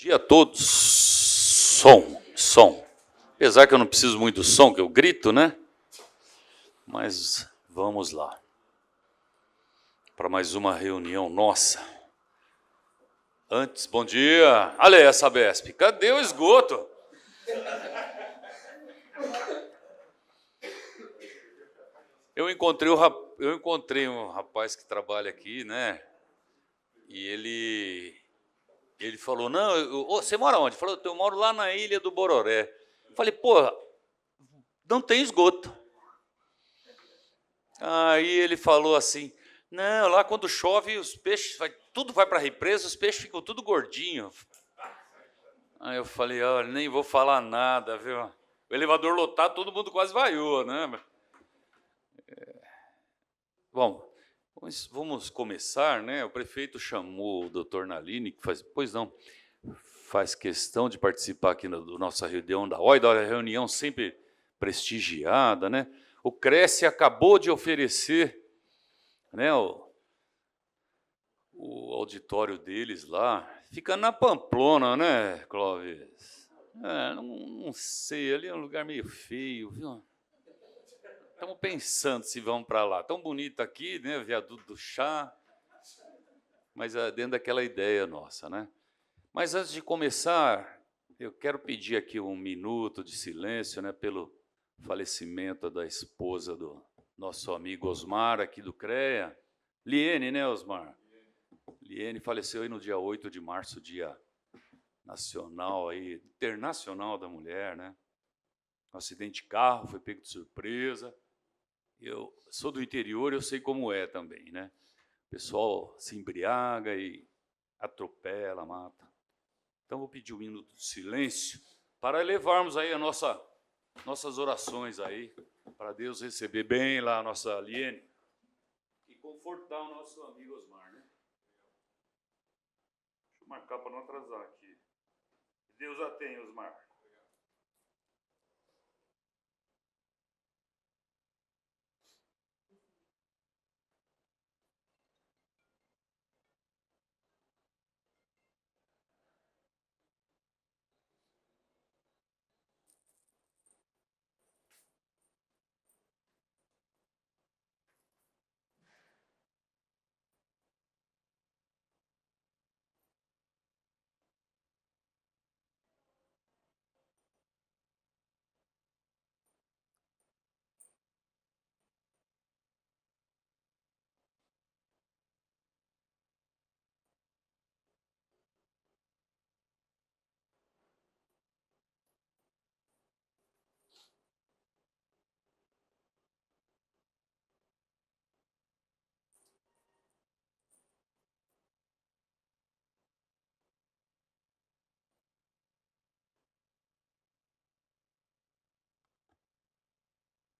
Dia a todos. Som. Apesar que eu não preciso muito do som, que eu grito, né? Mas vamos lá. Para mais uma reunião nossa. Antes, bom dia. Olha aí essa Sabesp. Cadê o esgoto? Eu encontrei um rapaz que trabalha aqui, né? E ele falou, não, você mora onde? Ele falou, eu moro lá na Ilha do Bororé. Eu falei, porra, não tem esgoto. Aí ele falou assim, não, lá quando chove os peixes, tudo vai para a represa, os peixes ficam tudo gordinhos. Aí eu falei, olha, nem vou falar nada, viu? O elevador lotado, todo mundo quase vaiou, né? Bom, vamos começar, né? O prefeito chamou o doutor Nalini, que faz questão de participar aqui da nossa reunião da OI, da reunião sempre prestigiada, né? O Cresce acabou de oferecer, né, o auditório deles lá, fica na Pamplona, né, Clóvis? Não sei, ali é um lugar meio feio, viu? Estamos pensando se vamos para lá. Tão bonito aqui, né, Viaduto do Chá, mas é dentro daquela ideia nossa, né? Mas antes de começar, eu quero pedir aqui um minuto de silêncio, né, pelo falecimento da esposa do nosso amigo Osmar, aqui do CREA. Liene, né, Osmar? Liene faleceu aí no dia 8 de março, dia nacional, aí, internacional da mulher, né? Um acidente de carro, foi pego de surpresa. Eu sou do interior, eu sei como é também, né? O pessoal se embriaga e atropela, mata. Então, vou pedir um minuto de silêncio para elevarmos aí nossas orações aí, para Deus receber bem lá a nossa Liene e confortar o nosso amigo Osmar, né? Deixa eu marcar para não atrasar aqui. Deus a tenha, Osmar.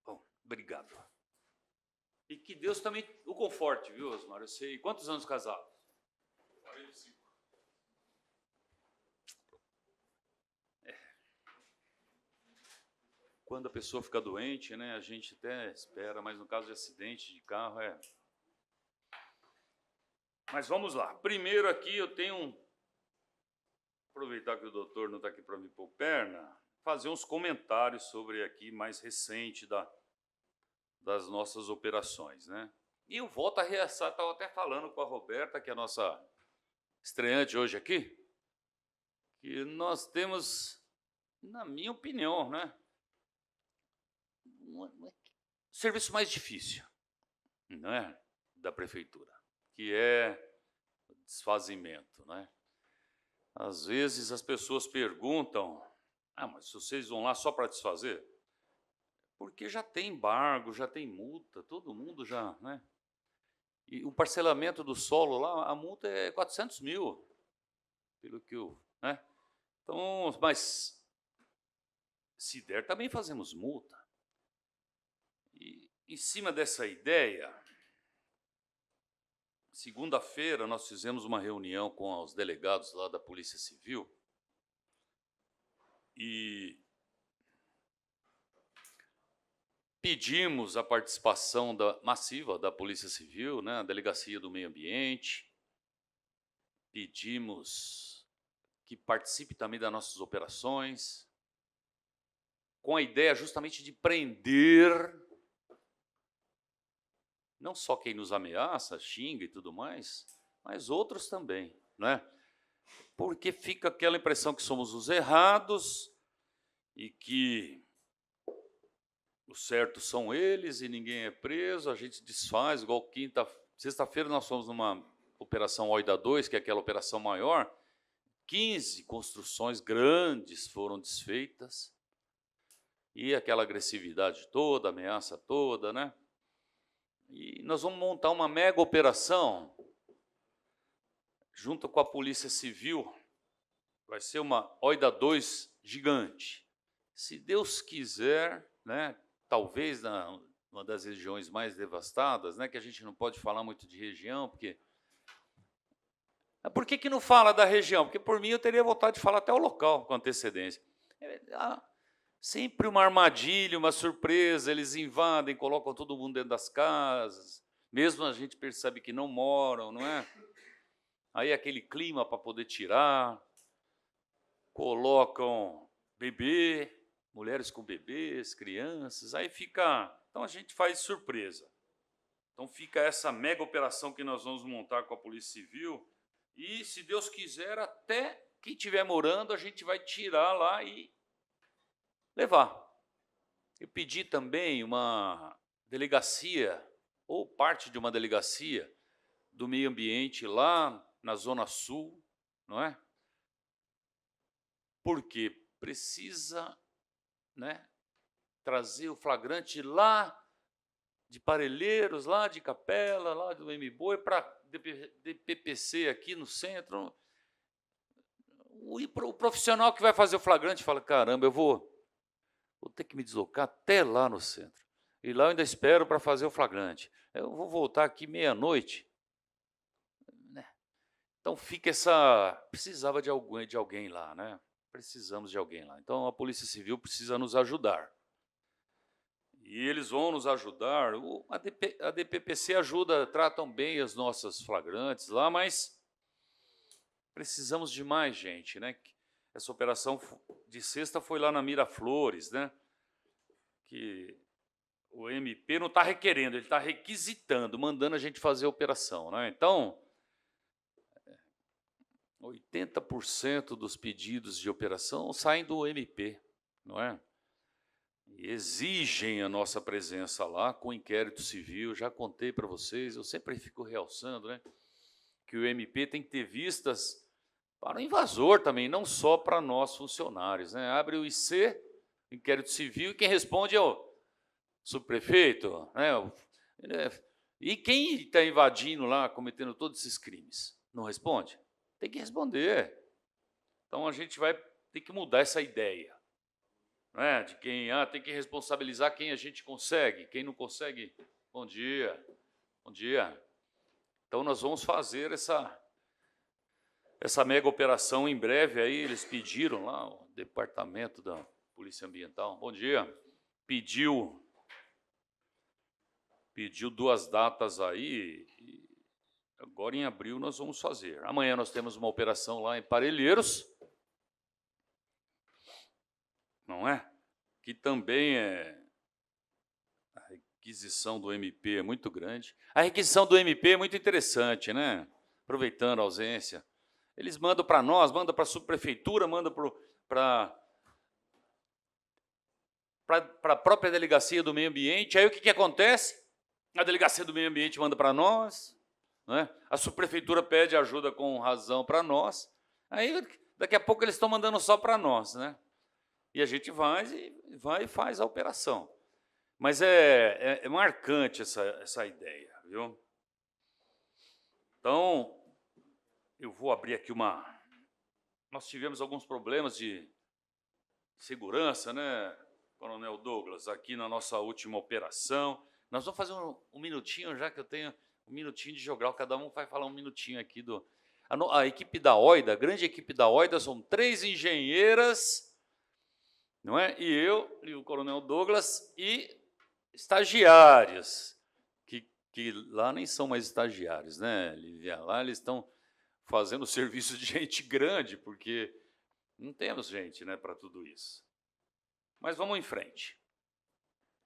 Bom, obrigado. E que Deus também o conforte, viu, Osmar? Eu sei. Quantos anos casado? 45. Quando a pessoa fica doente, né, a gente até espera, mas no caso de acidente de carro Mas vamos lá. Primeiro aqui eu tenho aproveitar que o doutor não está aqui para me pôr perna, fazer uns comentários sobre aqui mais recente das nossas operações, né? E eu volto a reaçar, estava até falando com a Roberta, que é a nossa estreante hoje aqui, que nós temos, na minha opinião, né, o serviço mais difícil, né, da prefeitura, que é o desfazimento, né? Às vezes as pessoas perguntam, mas vocês vão lá só para desfazer? Porque já tem embargo, já tem multa, todo mundo já, né? E o parcelamento do solo lá, a multa é 400 mil, pelo que eu, né? Então, mas se der, também fazemos multa. E em cima dessa ideia, segunda-feira nós fizemos uma reunião com os delegados lá da Polícia Civil e pedimos a participação massiva da Polícia Civil, né, a Delegacia do Meio Ambiente, pedimos que participe também das nossas operações, com a ideia justamente de prender não só quem nos ameaça, xinga e tudo mais, mas outros também, não é? Porque fica aquela impressão que somos os errados e que os certos são eles e ninguém é preso, a gente desfaz, igual sexta-feira nós fomos numa operação Oida 2, que é aquela operação maior, 15 construções grandes foram desfeitas, e aquela agressividade toda, ameaça toda, né? E nós vamos montar uma mega operação junto com a Polícia Civil, vai ser uma Oida 2 gigante. Se Deus quiser, né, talvez uma das regiões mais devastadas, né, que a gente não pode falar muito de região, porque... Por que não fala da região? Porque, por mim, eu teria vontade de falar até o local com antecedência. Sempre uma armadilha, uma surpresa, eles invadem, colocam todo mundo dentro das casas, mesmo a gente percebe que não moram, não é? Aí aquele clima para poder tirar, colocam bebê, mulheres com bebês, crianças, aí fica... Então, a gente faz surpresa. Então, fica essa mega operação que nós vamos montar com a Polícia Civil e, se Deus quiser, até quem estiver morando, a gente vai tirar lá e levar. Eu pedi também uma delegacia, ou parte de uma delegacia, do meio ambiente lá na Zona Sul, não é? Porque precisa, né, trazer o flagrante lá de Parelheiros, lá de Capela, lá do MBoi, para DPPC aqui no centro. O profissional que vai fazer o flagrante fala, caramba, eu vou ter que me deslocar até lá no centro. E lá eu ainda espero para fazer o flagrante. Eu vou voltar aqui meia-noite. Então fica essa... Precisava de alguém lá, né? Precisamos de alguém lá. Então a Polícia Civil precisa nos ajudar. E eles vão nos ajudar. A DPPC ajuda, tratam bem as nossas flagrantes lá, mas precisamos de mais gente, né? Essa operação de sexta foi lá na Miraflores, né? Que o MP não está requerendo, ele está requisitando, mandando a gente fazer a operação, né? Então, 80% dos pedidos de operação saem do MP, não é? E exigem a nossa presença lá com inquérito civil. Já contei para vocês, eu sempre fico realçando, né, que o MP tem que ter vistas para o invasor também, não só para nós funcionários, né? Abre o IC, inquérito civil, e quem responde é o subprefeito, né? E quem está invadindo lá, cometendo todos esses crimes? Não responde? Tem que responder. Então, a gente vai ter que mudar essa ideia, né, de quem tem que responsabilizar quem a gente consegue, quem não consegue, bom dia, bom dia. Então, nós vamos fazer essa mega operação em breve. Aí eles pediram lá, o departamento da Polícia Ambiental, bom dia, pediu 2 datas aí, e agora em abril nós vamos fazer. Amanhã nós temos uma operação lá em Parelheiros, não é? Que também a requisição do MP é muito grande. A requisição do MP é muito interessante, né? Aproveitando a ausência. Eles mandam para nós, mandam para a subprefeitura, mandam para a própria delegacia do meio ambiente. Aí o que acontece? A delegacia do meio ambiente manda para nós, né? A subprefeitura pede ajuda com razão para nós. Aí, daqui a pouco, eles estão mandando só para nós, né? E a gente vai e faz a operação. Mas é marcante essa ideia, viu? Então, eu vou abrir aqui uma... Nós tivemos alguns problemas de segurança, né, Coronel Douglas, aqui na nossa última operação. Nós vamos fazer um minutinho, já que eu tenho um minutinho de jogral, cada um vai falar um minutinho aqui do... A equipe da OIDA, a grande equipe da OIDA, são 3 engenheiras, não é? E eu, e o Coronel Douglas, e estagiários, que lá nem são mais estagiários, né, Lívia? Lá eles estão fazendo serviço de gente grande, porque Não temos gente, né, para tudo isso. Mas vamos em frente.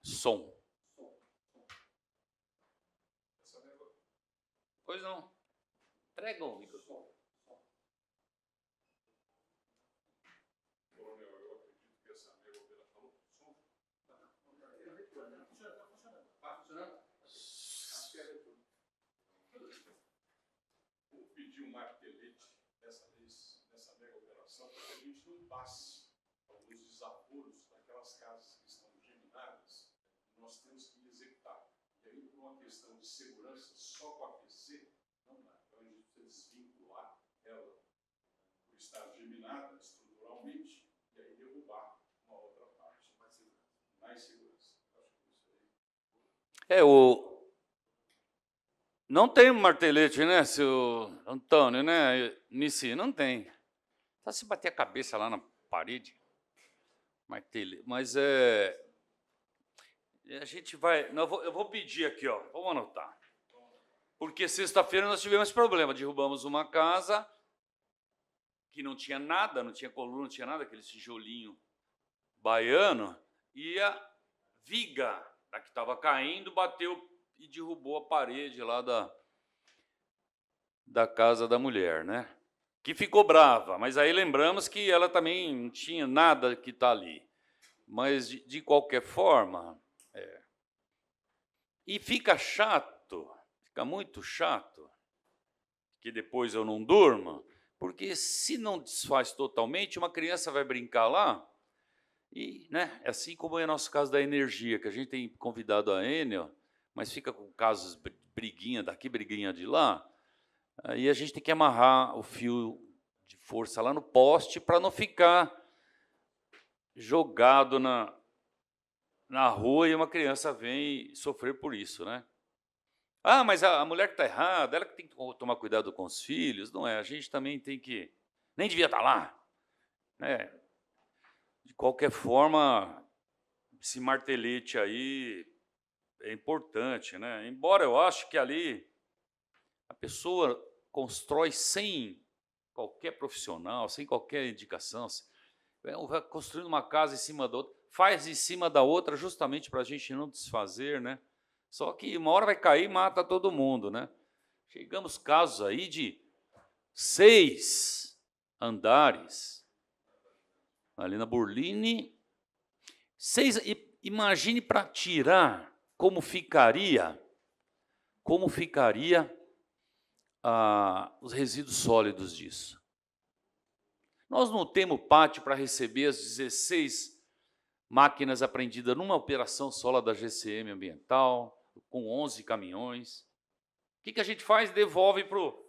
Som. Pois não. Entrega o microfone. Vou pedir um martelete dessa vez, nessa mega operação, para que a gente não passe alguns desaforos daquelas casas que estão geminadas, nós temos que executar. E aí, por uma questão de segurança, só com a PC, não dá. Então, a gente precisa desvincular ela por estar geminada estruturalmente e aí derrubar uma outra parte. Mais segurança. Acho que isso aí. Não tem martelete, né, seu Antônio, né, Nissi? Não tem. Só se bater a cabeça lá na parede. Martelete. Mas a gente vai... Eu vou pedir aqui, ó. Vamos anotar. Porque sexta-feira nós tivemos problema. Derrubamos uma casa que não tinha nada, não tinha coluna, não tinha nada, aquele tijolinho baiano, e a viga da que estava caindo bateu e derrubou a parede lá da casa da mulher, né? Que ficou brava, mas aí lembramos que ela também não tinha nada que está ali. Mas, de qualquer forma, E fica chato, fica muito chato, que depois eu não durma, porque se não desfaz totalmente, uma criança vai brincar lá, e, né, assim como é o nosso caso da energia, que a gente tem convidado a Enel, mas fica com casos briguinha daqui, briguinha de lá, aí a gente tem que amarrar o fio de força lá no poste para não ficar jogado na rua e uma criança vem sofrer por isso, né? Ah, mas a mulher que está errada, ela que tem que tomar cuidado com os filhos, não é? A gente também tem que... Nem devia estar lá, né? De qualquer forma, esse martelete aí é importante, né? Embora eu acho que ali a pessoa constrói sem qualquer profissional, sem qualquer indicação, vai construindo uma casa em cima da outra, faz em cima da outra justamente para a gente não desfazer, né? Só que uma hora vai cair e mata todo mundo, né? Chegamos casos aí de 6 andares ali na Burline. 6, imagine para tirar como ficaria os resíduos sólidos disso. Nós não temos pátio para receber as 16 máquinas apreendidas numa operação só lá da GCM Ambiental, com 11 caminhões. O que a gente faz? Devolve para o...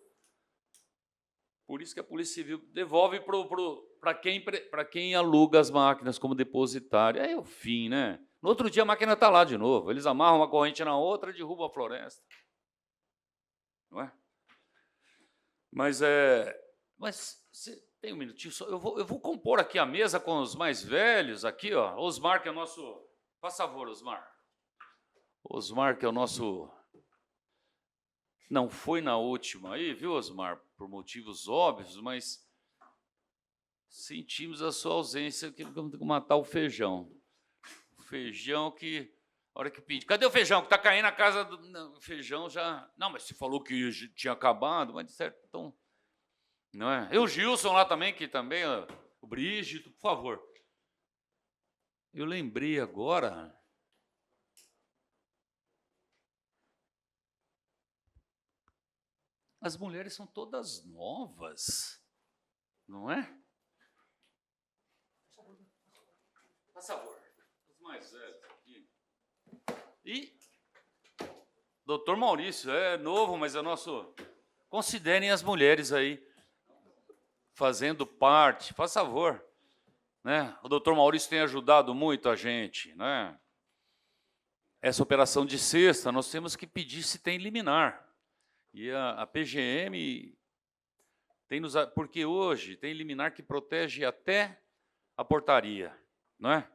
Por isso que a Polícia Civil devolve para quem aluga as máquinas como depositário. É o fim, né? No outro dia a máquina está lá de novo. Eles amarram uma corrente na outra e derrubam a floresta. Não é? Mas você tem um minutinho só? Eu vou compor aqui a mesa com os mais velhos aqui, ó. Osmar, que é o nosso... Faz favor, Osmar. Osmar, que é o nosso... Não foi na última aí, viu, Osmar? Por motivos óbvios, mas sentimos a sua ausência, que vamos ter que matar o feijão. O feijão que... A hora que pedi, cadê o feijão? Que está caindo na casa do... Não, o feijão já... Não, mas você falou que tinha acabado, mas de certo, então... Não é? E o Gilson lá também, que também... O Brígido, por favor. Eu lembrei agora... As mulheres são todas novas, não é? Por favor, os mais velhos aqui. E doutor Maurício, é novo, mas é nosso... Considerem as mulheres aí, fazendo parte, faz favor. Né? O doutor Maurício tem ajudado muito a gente. Né? Essa operação de sexta, nós temos que pedir se tem liminar. E a PGM tem nos... Porque hoje tem liminar que protege até a portaria, não é?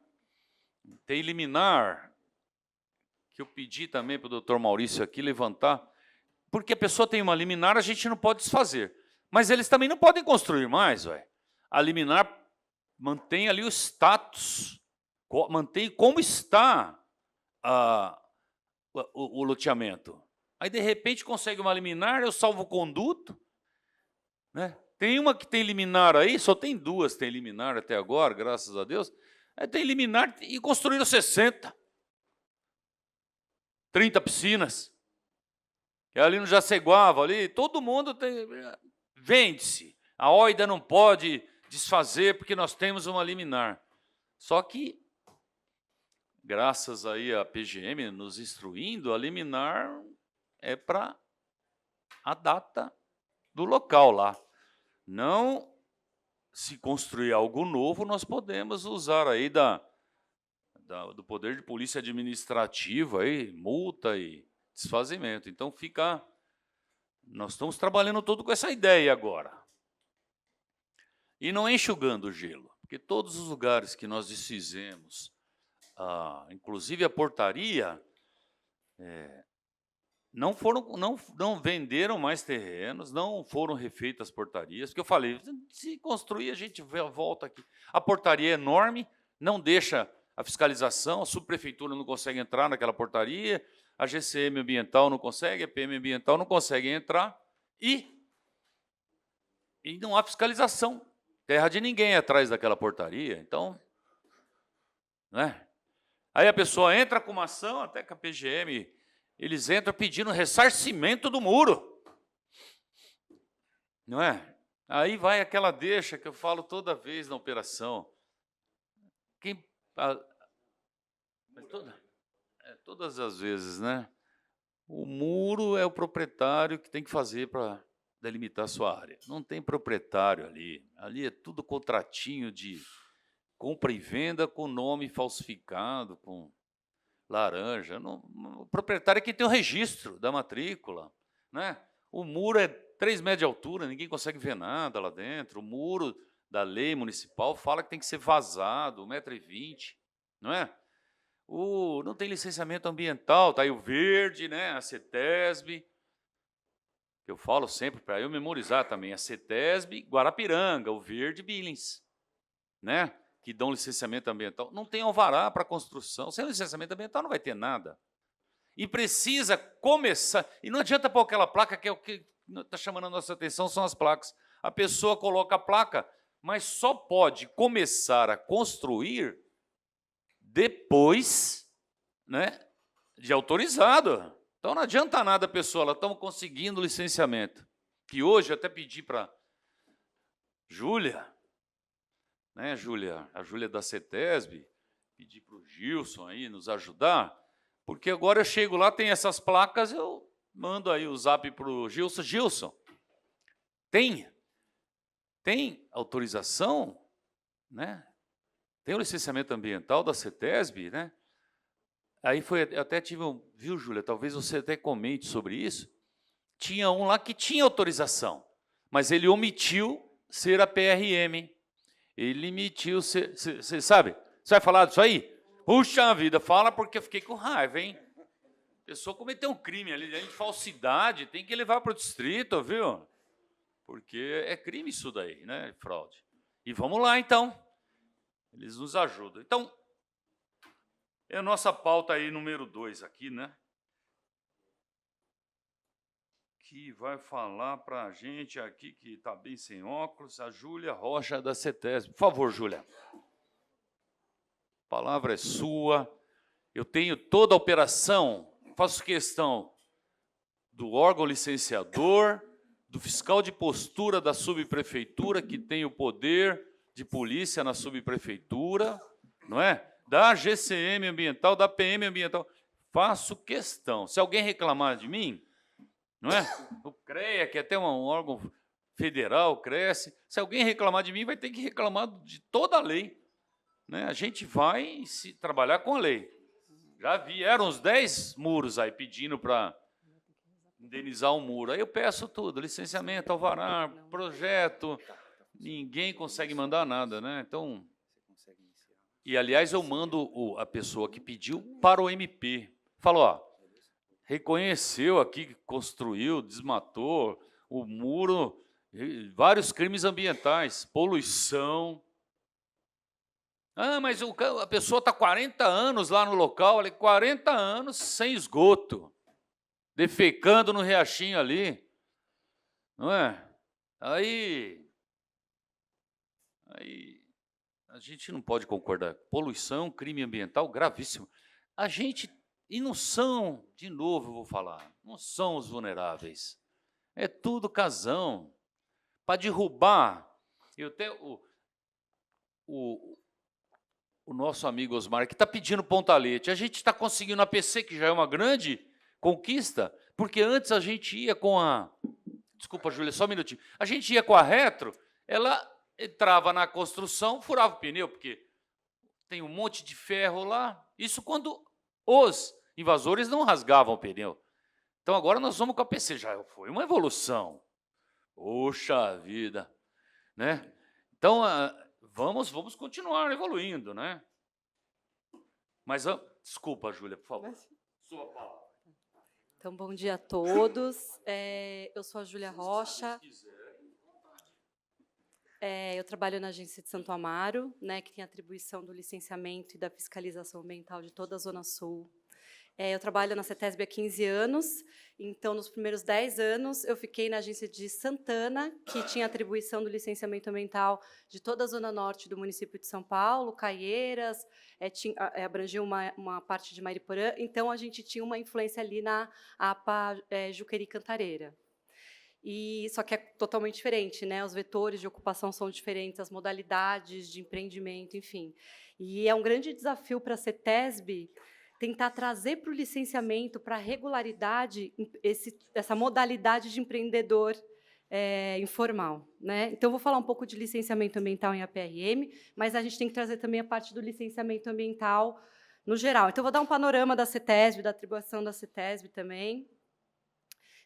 Tem liminar que eu pedi também para o doutor Maurício aqui levantar, porque a pessoa tem uma liminar, a gente não pode desfazer. Mas eles também não podem construir mais, ué. A liminar mantém ali o status, mantém como está o loteamento. Aí, de repente, consegue uma liminar, eu salvo o conduto, né? Tem uma que tem liminar aí, só tem duas que tem liminar até agora, graças a Deus. Tem liminar e construíram 60, 30 piscinas. E ali no Jaceguava, ali, todo mundo vende-se. A OIDA não pode desfazer porque nós temos uma liminar. Só que, graças aí à PGM nos instruindo, a liminar é para a data do local lá. Não, se construir algo novo, nós podemos usar aí do poder de polícia administrativa, aí, multa e desfazimento. Então, nós estamos trabalhando todo com essa ideia agora. E não é enxugando o gelo, porque todos os lugares que nós desfizemos, inclusive a portaria, não venderam mais terrenos, não foram refeitas as portarias, porque eu falei, se construir, a gente volta aqui. A portaria é enorme, não deixa a fiscalização, a subprefeitura não consegue entrar naquela portaria, a GCM ambiental não consegue, a PM ambiental não consegue entrar, e não há fiscalização. Terra de ninguém é atrás daquela portaria, então, né? Aí a pessoa entra com uma ação, até que a PGM, eles entram pedindo ressarcimento do muro, não é? Aí vai aquela deixa que eu falo toda vez na operação. Todas as vezes, né? O muro é o proprietário que tem que fazer para delimitar a sua área. Não tem proprietário ali. Ali é tudo contratinho de compra e venda com nome falsificado, com laranja. O proprietário é quem tem o registro da matrícula, né? O muro é 3 metros de altura, ninguém consegue ver nada lá dentro. O muro da lei municipal fala que tem que ser vazado, 1,20 m, não é? Não tem licenciamento ambiental, está aí o verde, né? A CETESB, que eu falo sempre para eu memorizar também, a CETESB, Guarapiranga, o verde, Billings, né? Que dão licenciamento ambiental. Não tem alvará para construção, sem licenciamento ambiental não vai ter nada. E precisa começar, e não adianta pôr aquela placa, que é o que está chamando a nossa atenção, são as placas. A pessoa coloca a placa, mas só pode começar a construir depois, né, de autorizado. Então não adianta nada a pessoa, ela está conseguindo licenciamento. Que hoje eu até pedi para Júlia, né, Júlia, a Júlia da CETESB, pedi para o Gilson aí nos ajudar, porque agora eu chego lá, tem essas placas, eu mando aí o zap para o Gilson. Gilson, tem autorização, né? Tem o licenciamento ambiental da CETESB, né? Aí eu até tive viu, Júlia, talvez você até comente sobre isso. Tinha um lá que tinha autorização, mas ele omitiu ser a PRM. Ele omitiu ser, você sabe? Você vai falar disso aí? Puxa vida, fala porque eu fiquei com raiva, hein? A pessoa cometeu um crime ali de falsidade, tem que levar para o distrito, viu? Porque é crime isso daí, né? Fraude. E vamos lá, então. Eles nos ajudam. Então, é a nossa pauta aí, número 2 aqui, né? Que vai falar para a gente aqui, que está bem sem óculos, a Júlia Rocha da CETESB. Por favor, Júlia. A palavra é sua. Eu tenho toda a operação, faço questão do órgão licenciador, do fiscal de postura da subprefeitura, que tem o poder de polícia na subprefeitura, não é? Da GCM ambiental, da PM ambiental. Faço questão. Se alguém reclamar de mim, não é? O CREA, que é até um órgão federal, cresce. Se alguém reclamar de mim, vai ter que reclamar de toda a lei, né? A gente vai trabalhar com a lei. Já vieram uns 10 muros aí pedindo para indenizar um muro. Aí eu peço tudo, licenciamento, alvará, projeto. Ninguém consegue mandar nada, né? Então, e aliás eu mando a pessoa que pediu para o MP. Falo, ó, reconheceu aqui que construiu, desmatou o muro, vários crimes ambientais, poluição, Ah, mas a pessoa está 40 anos lá no local, 40 anos sem esgoto, defecando no riachinho ali, não é? Aí a gente não pode concordar. Poluição, crime ambiental gravíssimo. A gente, e não são, de novo eu vou falar, não são os vulneráveis. É tudo casão. Para derrubar, eu tenho o nosso amigo Osmar, que está pedindo pontalete. A gente está conseguindo a PC, que já é uma grande conquista, porque antes a gente ia com a... Desculpa, Júlia, só um minutinho. A gente ia com a retro, ela entrava na construção, furava o pneu, porque tem um monte de ferro lá. Isso quando os invasores não rasgavam o pneu. Então agora nós vamos com a PC. Já foi uma evolução. Poxa vida, né? Então, vamos continuar evoluindo, né? Mas, desculpa, Júlia, por favor. Sua palavra. Então, bom dia a todos. Eu sou a Júlia Rocha. Eu trabalho na agência de Santo Amaro, né, que tem atribuição do licenciamento e da fiscalização ambiental de toda a Zona Sul. Eu trabalho na CETESB há 15 anos, então, nos primeiros 10 anos, eu fiquei na agência de Santana, que tinha atribuição do licenciamento ambiental de toda a Zona Norte do município de São Paulo, Caieiras, abrangia uma parte de Mariporã, então a gente tinha uma influência ali na APA Juqueri Cantareira. Só que é totalmente diferente, né? Os vetores de ocupação são diferentes, as modalidades de empreendimento, enfim. E é um grande desafio para a CETESB tentar trazer para o licenciamento, para a regularidade, essa modalidade de empreendedor informal, né? Então, eu vou falar um pouco de licenciamento ambiental em APRM, mas a gente tem que trazer também a parte do licenciamento ambiental no geral. Então, eu vou dar um panorama da CETESB, da atribuição da CETESB também.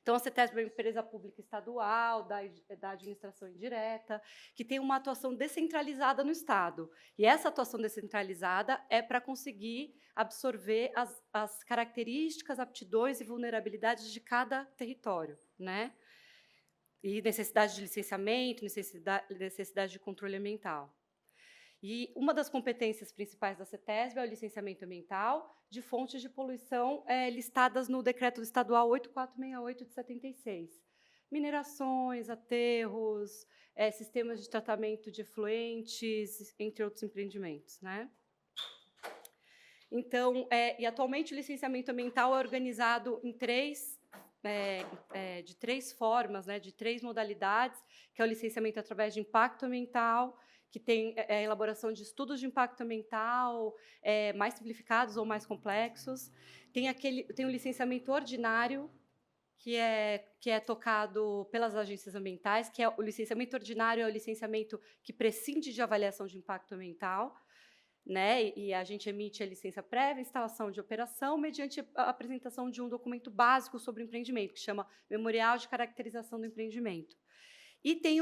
Então, a CETESB é uma empresa pública estadual, da administração indireta, que tem uma atuação descentralizada no Estado. E essa atuação descentralizada é para conseguir absorver as características, aptidões e vulnerabilidades de cada território, né? E necessidade de licenciamento, necessidade de controle ambiental. E uma das competências principais da CETESB é o licenciamento ambiental de fontes de poluição listadas no Decreto Estadual 8468 de 76. Minerações, aterros, sistemas de tratamento de efluentes, entre outros empreendimentos, né? Então, e atualmente o licenciamento ambiental é organizado em de três formas, né, de três modalidades, que é o licenciamento através de impacto ambiental, que tem a elaboração de estudos de impacto ambiental mais simplificados ou mais complexos. Tem o licenciamento ordinário, que é tocado pelas agências ambientais, que é o licenciamento ordinário, é o licenciamento que prescinde de avaliação de impacto ambiental, né? E a gente emite a licença prévia, instalação de operação, mediante a apresentação de um documento básico sobre o empreendimento, que chama Memorial de Caracterização do Empreendimento. E tem,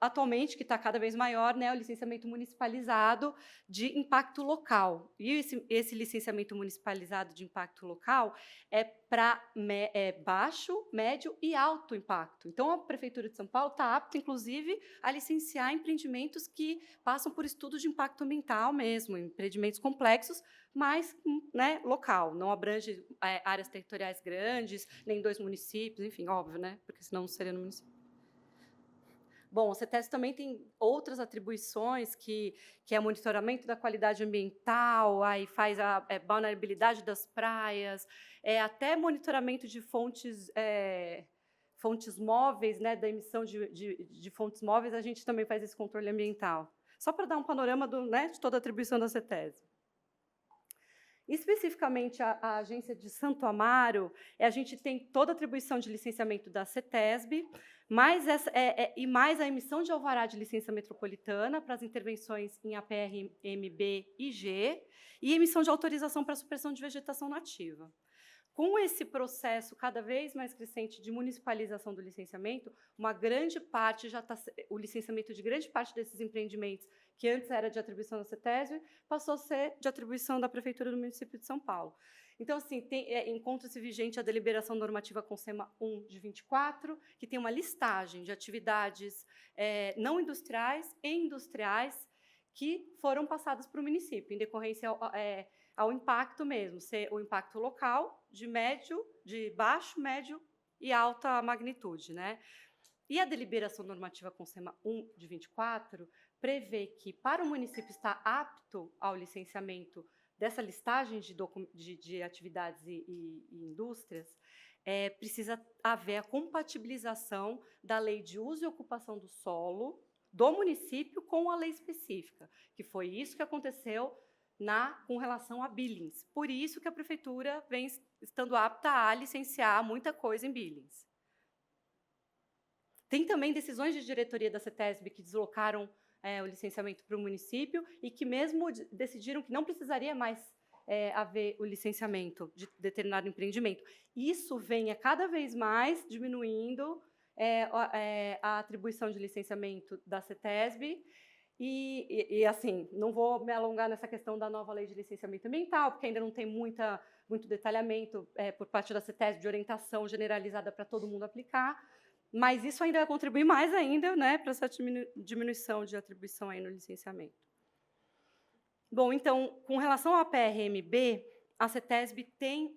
atualmente, que está cada vez maior, né, o licenciamento municipalizado de impacto local. E esse licenciamento municipalizado de impacto local é para baixo, médio e alto impacto. Então, a Prefeitura de São Paulo está apta, inclusive, a licenciar empreendimentos que passam por estudo de impacto ambiental mesmo, empreendimentos complexos, mas né, local, não abrange áreas territoriais grandes, nem 2 municípios, enfim, óbvio, né, porque senão não seria no município. Bom, a CETESB também tem outras atribuições, que é monitoramento da qualidade ambiental, aí faz a vulnerabilidade das praias, até monitoramento de fontes móveis, né, da emissão de fontes móveis, a gente também faz esse controle ambiental. Só para dar um panorama de toda a atribuição da CETESB. Especificamente, a agência de Santo Amaro, a gente tem toda a atribuição de licenciamento da CETESB, mais a emissão de alvará de licença metropolitana para as intervenções em APR, MB e G, e emissão de autorização para a supressão de vegetação nativa. Com esse processo cada vez mais crescente de municipalização do licenciamento, o licenciamento de grande parte desses empreendimentos, que antes era de atribuição da CETESB, passou a ser de atribuição da Prefeitura do município de São Paulo. Então, assim, encontra-se vigente a deliberação normativa CONSEMA 1 de 24, que tem uma listagem de atividades não industriais e industriais que foram passadas para o município, em decorrência ao impacto mesmo, ser o impacto local, de baixo, médio e alta magnitude, né? E a deliberação normativa CONSEMA 1 de 24 prevê que, para o município estar apto ao licenciamento dessa listagem de atividades e indústrias, precisa haver a compatibilização da lei de uso e ocupação do solo do município com a lei específica, que foi isso que aconteceu com relação a Billings. Por isso que a prefeitura vem estando apta a licenciar muita coisa em Billings. Tem também decisões de diretoria da CETESB que deslocaram o licenciamento para o município e que mesmo decidiram que não precisaria mais haver o licenciamento de determinado empreendimento. Isso vem cada vez mais diminuindo a atribuição de licenciamento da CETESB. E, assim, não vou me alongar nessa questão da nova lei de licenciamento ambiental, porque ainda não tem muito detalhamento por parte da CETESB de orientação generalizada para todo mundo aplicar, mas isso ainda vai contribuir mais ainda, né, para essa diminuição de atribuição aí no licenciamento. Bom, então, com relação à PRMB, a CETESB tem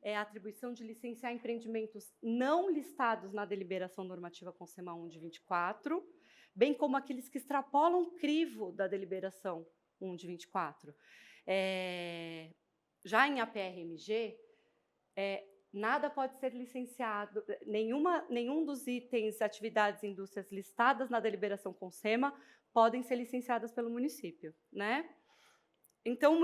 a atribuição de licenciar empreendimentos não listados na deliberação normativa CONSEMA 1 de 24, bem como aqueles que extrapolam o crivo da deliberação 1 de 24. Já em APRMG, nada pode ser licenciado, nenhum dos itens, atividades e indústrias listadas na deliberação CONSEMA podem ser licenciadas pelo município, né? Então,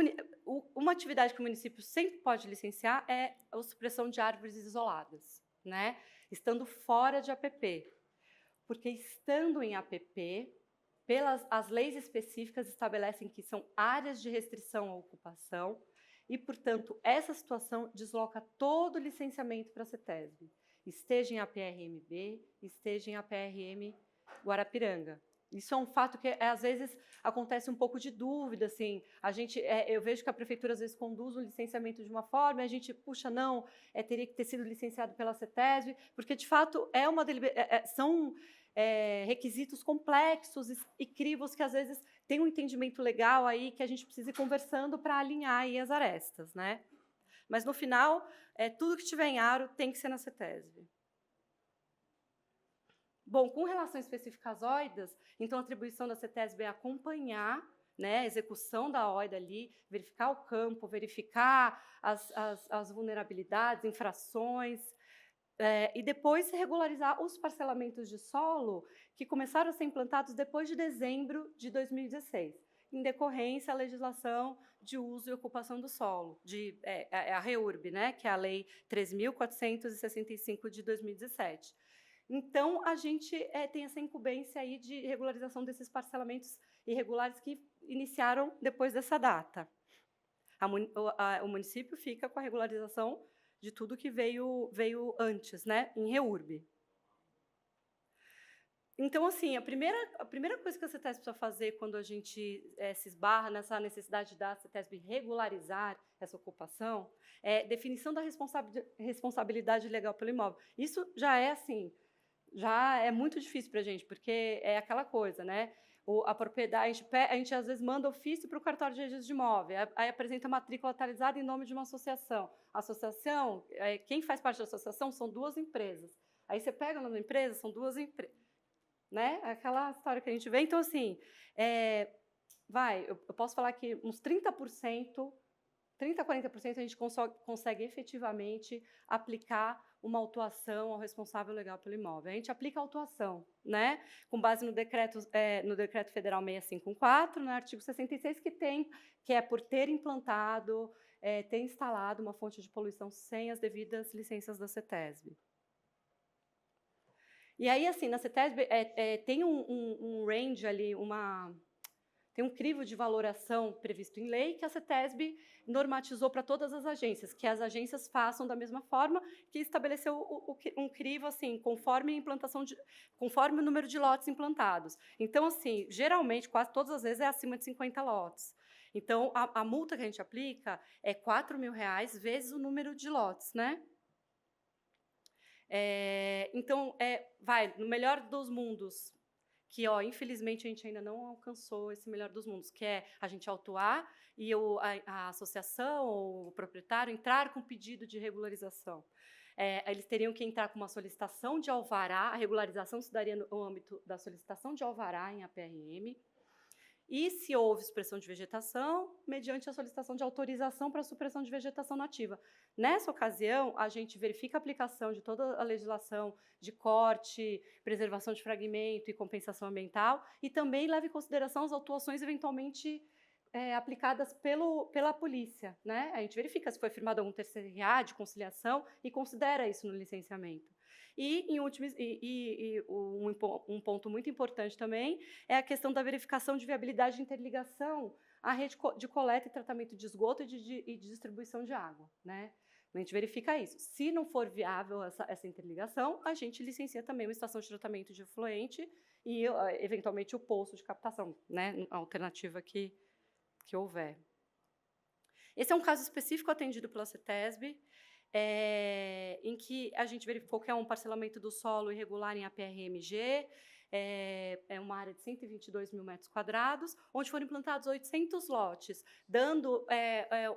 uma atividade que o município sempre pode licenciar é a supressão de árvores isoladas, né? Estando fora de APP. Porque estando em APP, as leis específicas estabelecem que são áreas de restrição à ocupação e, portanto, essa situação desloca todo o licenciamento para a CETESB, esteja em APRMB, esteja em APRM Guarapiranga. Isso é um fato que, às vezes, acontece um pouco de dúvida, assim, eu vejo que a prefeitura, às vezes, conduz o licenciamento de uma forma, e a gente, puxa, não, teria que ter sido licenciado pela CETESB, porque, de fato, são requisitos complexos e crivos que, às vezes, tem um entendimento legal aí que a gente precisa ir conversando para alinhar aí as arestas, né? Mas, no final, tudo que tiver em aro tem que ser na CETESB. Bom, com relação específica às OIDAs, então a atribuição da CETESB é acompanhar, né, a execução da OIDA ali, verificar o campo, verificar as vulnerabilidades, infrações, e depois regularizar os parcelamentos de solo que começaram a ser implantados depois de dezembro de 2016, em decorrência à legislação de uso e ocupação do solo, a REURB, né, que é a Lei 3.465 de 2017. Então, a gente tem essa incumbência aí de regularização desses parcelamentos irregulares que iniciaram depois dessa data. O município fica com a regularização de tudo que veio antes, né, em REURB. Então, assim, a primeira coisa que a CETESB precisa fazer quando a gente se esbarra nessa necessidade da CETESB regularizar essa ocupação é definição da responsabilidade legal pelo imóvel. Isso já já é muito difícil para a gente, porque é aquela coisa, né? A propriedade, a gente às vezes manda ofício para o cartório de registro de imóvel, aí apresenta matrícula atualizada em nome de uma associação. A associação, quem faz parte da associação são duas empresas. Aí você pega o nome da empresa, são duas empresas. Né? Aquela história que a gente vê. Então, assim, eu posso falar que uns 30%, 30% a 40% a gente consegue efetivamente aplicar uma autuação ao responsável legal pelo imóvel. A gente aplica a autuação, né, com base no decreto federal 6514, no artigo 66, que é por ter implantado, ter instalado uma fonte de poluição sem as devidas licenças da CETESB. E aí, assim, na CETESB tem um range ali, tem um crivo de valoração previsto em lei que a CETESB normatizou para todas as agências, que as agências façam da mesma forma, que estabeleceu um crivo, assim, conforme o número de lotes implantados. Então, assim, geralmente, quase todas as vezes, é acima de 50 lotes. Então, a multa que a gente aplica é R$4.000 vezes o número de lotes, né? Então, no melhor dos mundos, que, infelizmente, a gente ainda não alcançou esse melhor dos mundos, que é a gente autuar e a associação ou o proprietário entrar com pedido de regularização. Eles teriam que entrar com uma solicitação de alvará, a regularização se daria no âmbito da solicitação de alvará em APRM, e se houve supressão de vegetação, mediante a solicitação de autorização para a supressão de vegetação nativa. Nessa ocasião, a gente verifica a aplicação de toda a legislação de corte, preservação de fragmento e compensação ambiental, e também leva em consideração as autuações eventualmente aplicadas pela polícia, né? A gente verifica se foi firmado algum TCRA de conciliação e considera isso no licenciamento. E, em último, um ponto muito importante também é a questão da verificação de viabilidade de interligação à rede de coleta e tratamento de esgoto e de distribuição de água, né? A gente verifica isso. Se não for viável essa interligação, a gente licencia também uma estação de tratamento de efluente e, eventualmente, o poço de captação, né? A alternativa que houver. Esse é um caso específico atendido pela CETESB, em que a gente verificou que é um parcelamento do solo irregular em APRMG, é uma área de 122 mil metros quadrados, onde foram implantados 800 lotes, dando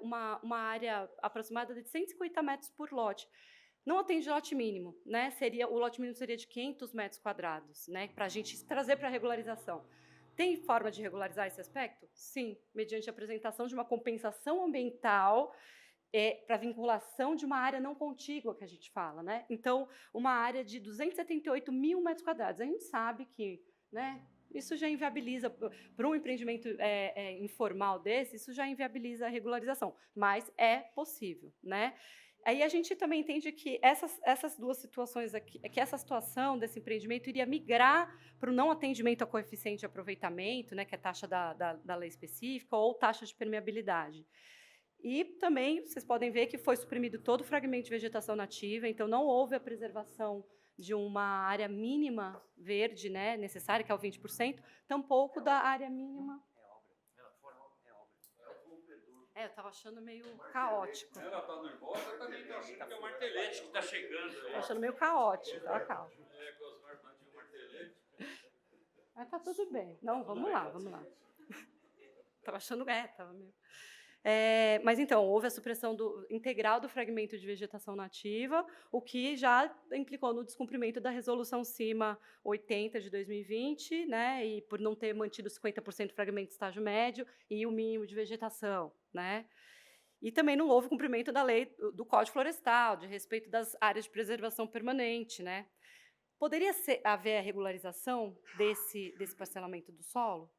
uma área aproximada de 150 metros por lote. Não atende lote mínimo, né? O lote mínimo seria de 500 metros quadrados, né? Para a gente trazer para a regularização. Tem forma de regularizar esse aspecto? Sim, mediante a apresentação de uma compensação ambiental para vinculação de uma área não contígua, que a gente fala, né? Então, uma área de 278 mil metros quadrados. A gente sabe que, né, isso já inviabiliza, para um empreendimento informal desse, isso já inviabiliza a regularização, mas é possível, né? Aí a gente também entende que essas duas situações aqui, que essa situação desse empreendimento iria migrar para o não atendimento a coeficiente de aproveitamento, né, que é taxa da lei específica, ou taxa de permeabilidade. E também vocês podem ver que foi suprimido todo o fragmento de vegetação nativa, então não houve a preservação de uma área mínima verde, né, necessária, que é o 20%, tampouco da área mínima. Eu estava achando meio caótico. Ela está nervosa, também está achando que é o martelete que está chegando. Estou achando meio caótico, tá, calma. Com os martelete. Mas tá tudo bem. Não, vamos lá. Estava achando, estava meio... mas, então, houve a supressão integral do fragmento de vegetação nativa, o que já implicou no descumprimento da Resolução CIMA 80 de 2020, né, e por não ter mantido 50% do fragmento de estágio médio e o mínimo de vegetação, né. E também não houve cumprimento da lei do Código Florestal, de respeito das áreas de preservação permanente, né. Poderia haver a regularização desse parcelamento do solo?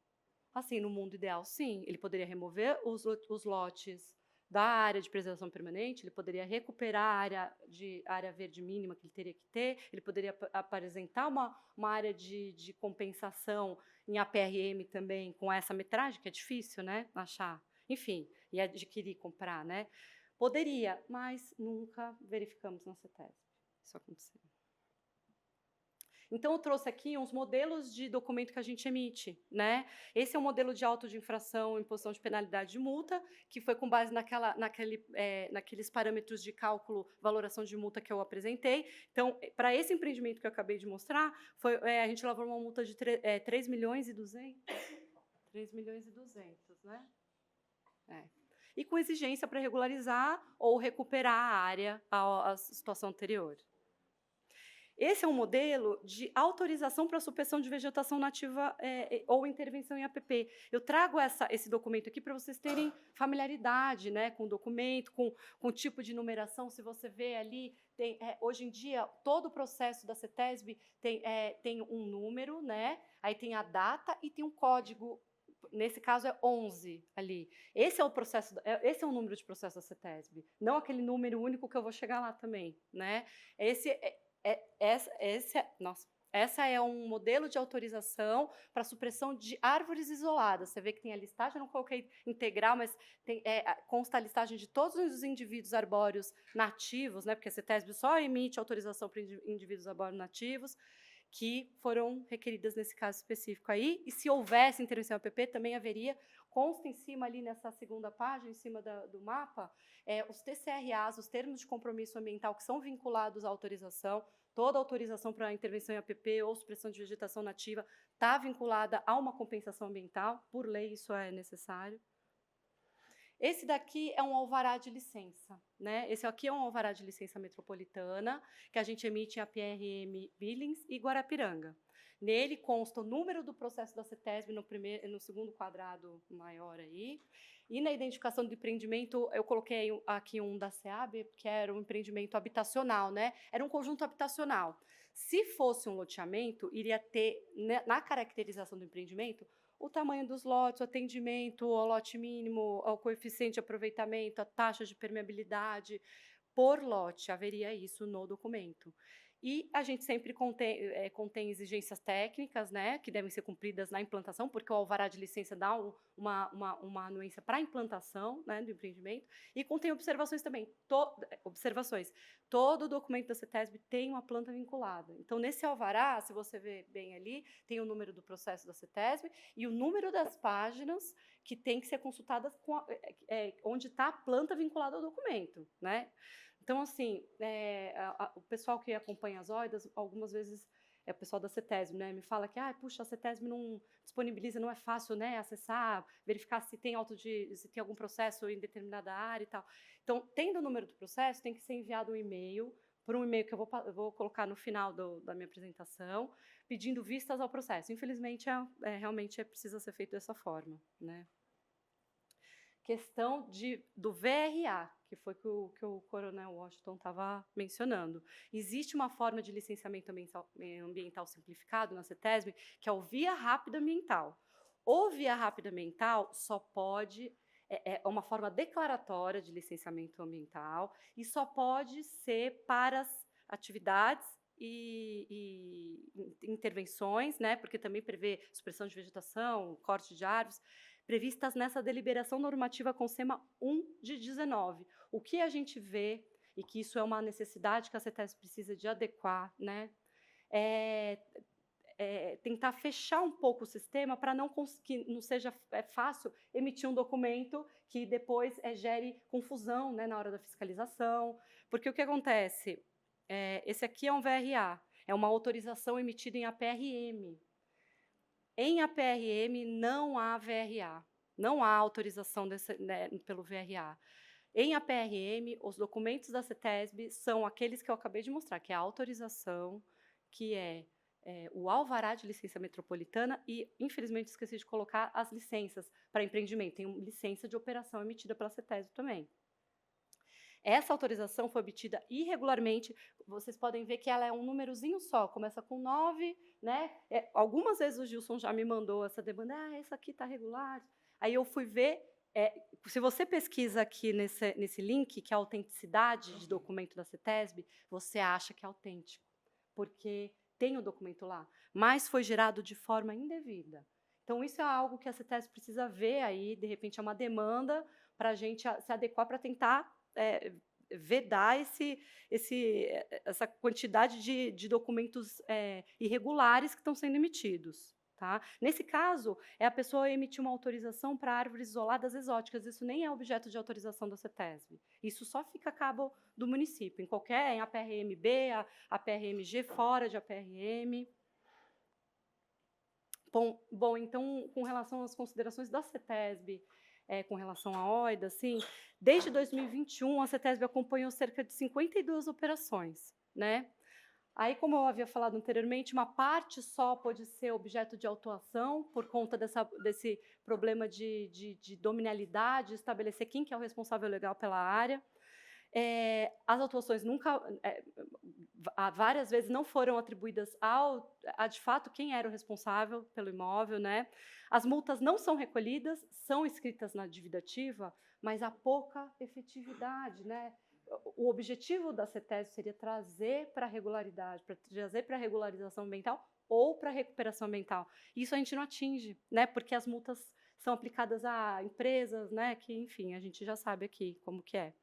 Assim, no mundo ideal, sim. Ele poderia remover os lotes da área de preservação permanente, ele poderia recuperar a área verde mínima que ele teria que ter, ele poderia apresentar uma área de compensação em APRM também, com essa metragem, que é difícil, né, achar. Enfim, e adquirir, comprar, né? Poderia, mas nunca verificamos na CETESB isso acontecer. Então, eu trouxe aqui uns modelos de documento que a gente emite, né? Esse é um modelo de auto de infração, imposição de penalidade de multa, que foi com base naqueles parâmetros de cálculo, valoração de multa que eu apresentei. Então, para esse empreendimento que eu acabei de mostrar, a gente lavrou uma multa de 3 milhões e 200? 3 milhões e 200, né? E com exigência para regularizar ou recuperar a área, a situação anterior. Esse é um modelo de autorização para supressão de vegetação nativa ou intervenção em APP. Eu trago esse documento aqui para vocês terem familiaridade, né, com o documento, com o tipo de numeração. Se você vê ali, hoje em dia, todo o processo da CETESB tem um número, né, aí tem a data e tem um código. Nesse caso é 11 ali. Esse é o número de processo da CETESB, não aquele número único que eu vou chegar lá também, né? Essa é um modelo de autorização para supressão de árvores isoladas. Você vê que tem a listagem, eu não coloquei integral, mas consta a listagem de todos os indivíduos arbóreos nativos, né, porque a CETESB só emite autorização para indivíduos arbóreos nativos, que foram requeridas nesse caso específico aí, e se houvesse intervenção APP, também haveria, consta em cima ali nessa segunda página, em cima do mapa, os TCRAs, os termos de compromisso ambiental que são vinculados à autorização, Toda autorização para intervenção em APP ou supressão de vegetação nativa está vinculada a uma compensação ambiental, por lei isso é necessário. Esse daqui é um alvará de licença, né? Esse aqui é um alvará de licença metropolitana, que a gente emite em APRM Billings e Guarapiranga. Nele consta o número do processo da CETESB no segundo quadrado maior aí. E na identificação do empreendimento, eu coloquei aqui um da SEAB, que era um empreendimento habitacional, né? Era um conjunto habitacional. Se fosse um loteamento, iria ter, na caracterização do empreendimento, o tamanho dos lotes, o atendimento, o lote mínimo, o coeficiente de aproveitamento, a taxa de permeabilidade. Por lote, haveria isso no documento. E a gente sempre contém exigências técnicas, né, que devem ser cumpridas na implantação, porque o alvará de licença dá uma anuência para a implantação, né, do empreendimento, e contém observações também. Observações. Todo documento da CETESB tem uma planta vinculada. Então, nesse alvará, se você ver bem ali, tem o número do processo da CETESB e o número das páginas que tem que ser consultadas onde está a planta vinculada ao documento, né? Então, assim, o pessoal que acompanha as OIDAs, algumas vezes, o pessoal da CETESB, né, me fala que, puxa, a CETESB não disponibiliza, não é fácil, né, acessar, verificar se tem se tem algum processo em determinada área e tal. Então, tendo o número do processo, tem que ser enviado um e-mail, por um e-mail que eu vou colocar no final da minha apresentação, pedindo vistas ao processo. Infelizmente, realmente precisa ser feito dessa forma, né. Questão do VRA, que foi que o Coronel Washington estava mencionando. Existe uma forma de licenciamento ambiental simplificado na CETESB, que é o via rápida ambiental. O via rápida ambiental só pode, é uma forma declaratória de licenciamento ambiental, e só pode ser para as atividades e intervenções, né, porque também prevê supressão de vegetação, corte de árvores, previstas nessa deliberação normativa CONSEMA 1 de 19. O que a gente vê, e que isso é uma necessidade que a CETESB precisa de adequar, né, tentar fechar um pouco o sistema para que não seja fácil emitir um documento que depois gere confusão, né, na hora da fiscalização. Porque o que acontece? Esse aqui é um VRA, é uma autorização emitida em APRM. Em APRM não há VRA, não há autorização pelo VRA. Em APRM, os documentos da CETESB são aqueles que eu acabei de mostrar, que é a autorização, que é o alvará de licença metropolitana e, infelizmente, esqueci de colocar as licenças para empreendimento. Tem licença de operação emitida pela CETESB também. Essa autorização foi obtida irregularmente, vocês podem ver que ela é um númerozinho só, começa com 9, né? Algumas vezes o Gilson já me mandou essa demanda, essa aqui está regular. Aí eu fui ver, se você pesquisa aqui nesse link, que é a autenticidade de documento da CETESB, você acha que é autêntico, porque tem o documento lá, mas foi gerado de forma indevida. Então, isso é algo que a CETESB precisa ver aí, de repente, é uma demanda para a gente se adequar para tentar vedar essa quantidade de documentos irregulares que estão sendo emitidos. Tá? Nesse caso, a pessoa emitir uma autorização para árvores isoladas exóticas. Isso nem é objeto de autorização da CETESB. Isso só fica a cabo do município, em APRM-B, APRM-G, fora de APRM. Bom, então, com relação às considerações da CETESB, com relação à OIDA, assim, desde 2021, a CETESB acompanhou cerca de 52 operações, né? Aí, como eu havia falado anteriormente, uma parte só pode ser objeto de autuação por conta desse problema de dominalidade, estabelecer quem que é o responsável legal pela área. As autuações várias vezes não foram atribuídas a de fato quem era o responsável pelo imóvel, né? As multas não são recolhidas, são escritas na dívida ativa, mas há pouca efetividade, né? O objetivo da CETESB seria trazer para a regularidade, para trazer para a regularização ambiental ou para a recuperação ambiental. Isso a gente não atinge, né? Porque as multas são aplicadas a empresas, né? Que, enfim, a gente já sabe aqui como que é.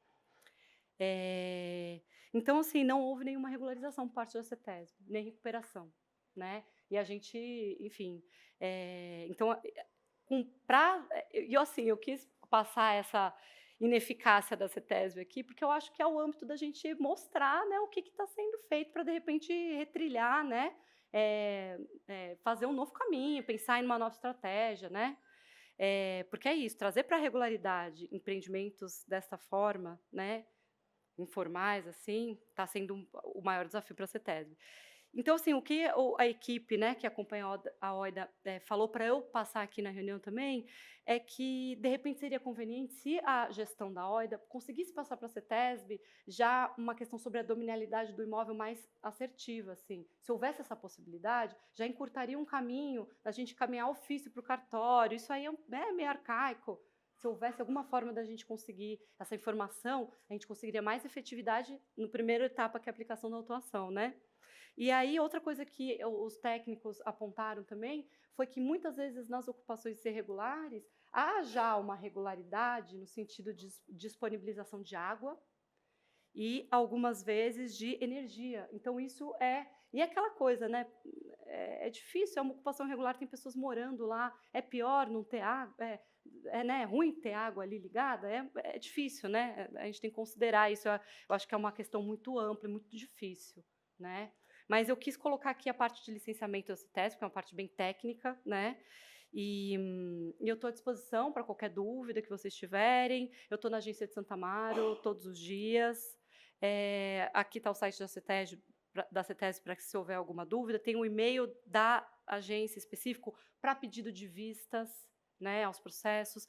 Então, assim, não houve nenhuma regularização por parte da CETESB, nem recuperação, né? E a gente, enfim, então, assim, eu quis passar ineficácia da CETESB aqui, porque eu acho que é o âmbito da gente mostrar, né, o que está sendo feito para, de repente, retrilhar, né, fazer um novo caminho, pensar em uma nova estratégia, né? Porque é isso, trazer para a regularidade empreendimentos dessa forma, né, informais, assim, está sendo o maior desafio para a CETESB. Então, assim, o que a equipe, né, que acompanha a OIDA falou para eu passar aqui na reunião também, é que, de repente, seria conveniente se a gestão da OIDA conseguisse passar para a CETESB já uma questão sobre a dominalidade do imóvel mais assertiva, assim. Se houvesse essa possibilidade, já encurtaria um caminho da gente caminhar ofício para o cartório, isso aí é meio arcaico. Se houvesse alguma forma da gente conseguir essa informação, a gente conseguiria mais efetividade no primeiro etapa, que é a aplicação da autuação, né? E aí, outra coisa que os técnicos apontaram também foi que, muitas vezes, nas ocupações irregulares, há já uma regularidade no sentido de disponibilização de água e, algumas vezes, de energia. Então, isso E é aquela coisa, né? É difícil, é uma ocupação irregular, tem pessoas morando lá, é pior não ter água, né, ruim ter água ali ligada, é difícil, né? A gente tem que considerar isso, eu acho que é uma questão muito ampla e muito difícil, né? Mas eu quis colocar aqui a parte de licenciamento da CETESB, que é uma parte bem técnica, né? E eu estou à disposição para qualquer dúvida que vocês tiverem. Eu estou na agência de Santo Amaro todos os dias. Aqui está o site da CETESB para que, se houver alguma dúvida. Tem um e-mail da agência específico para pedido de vistas, né, aos processos.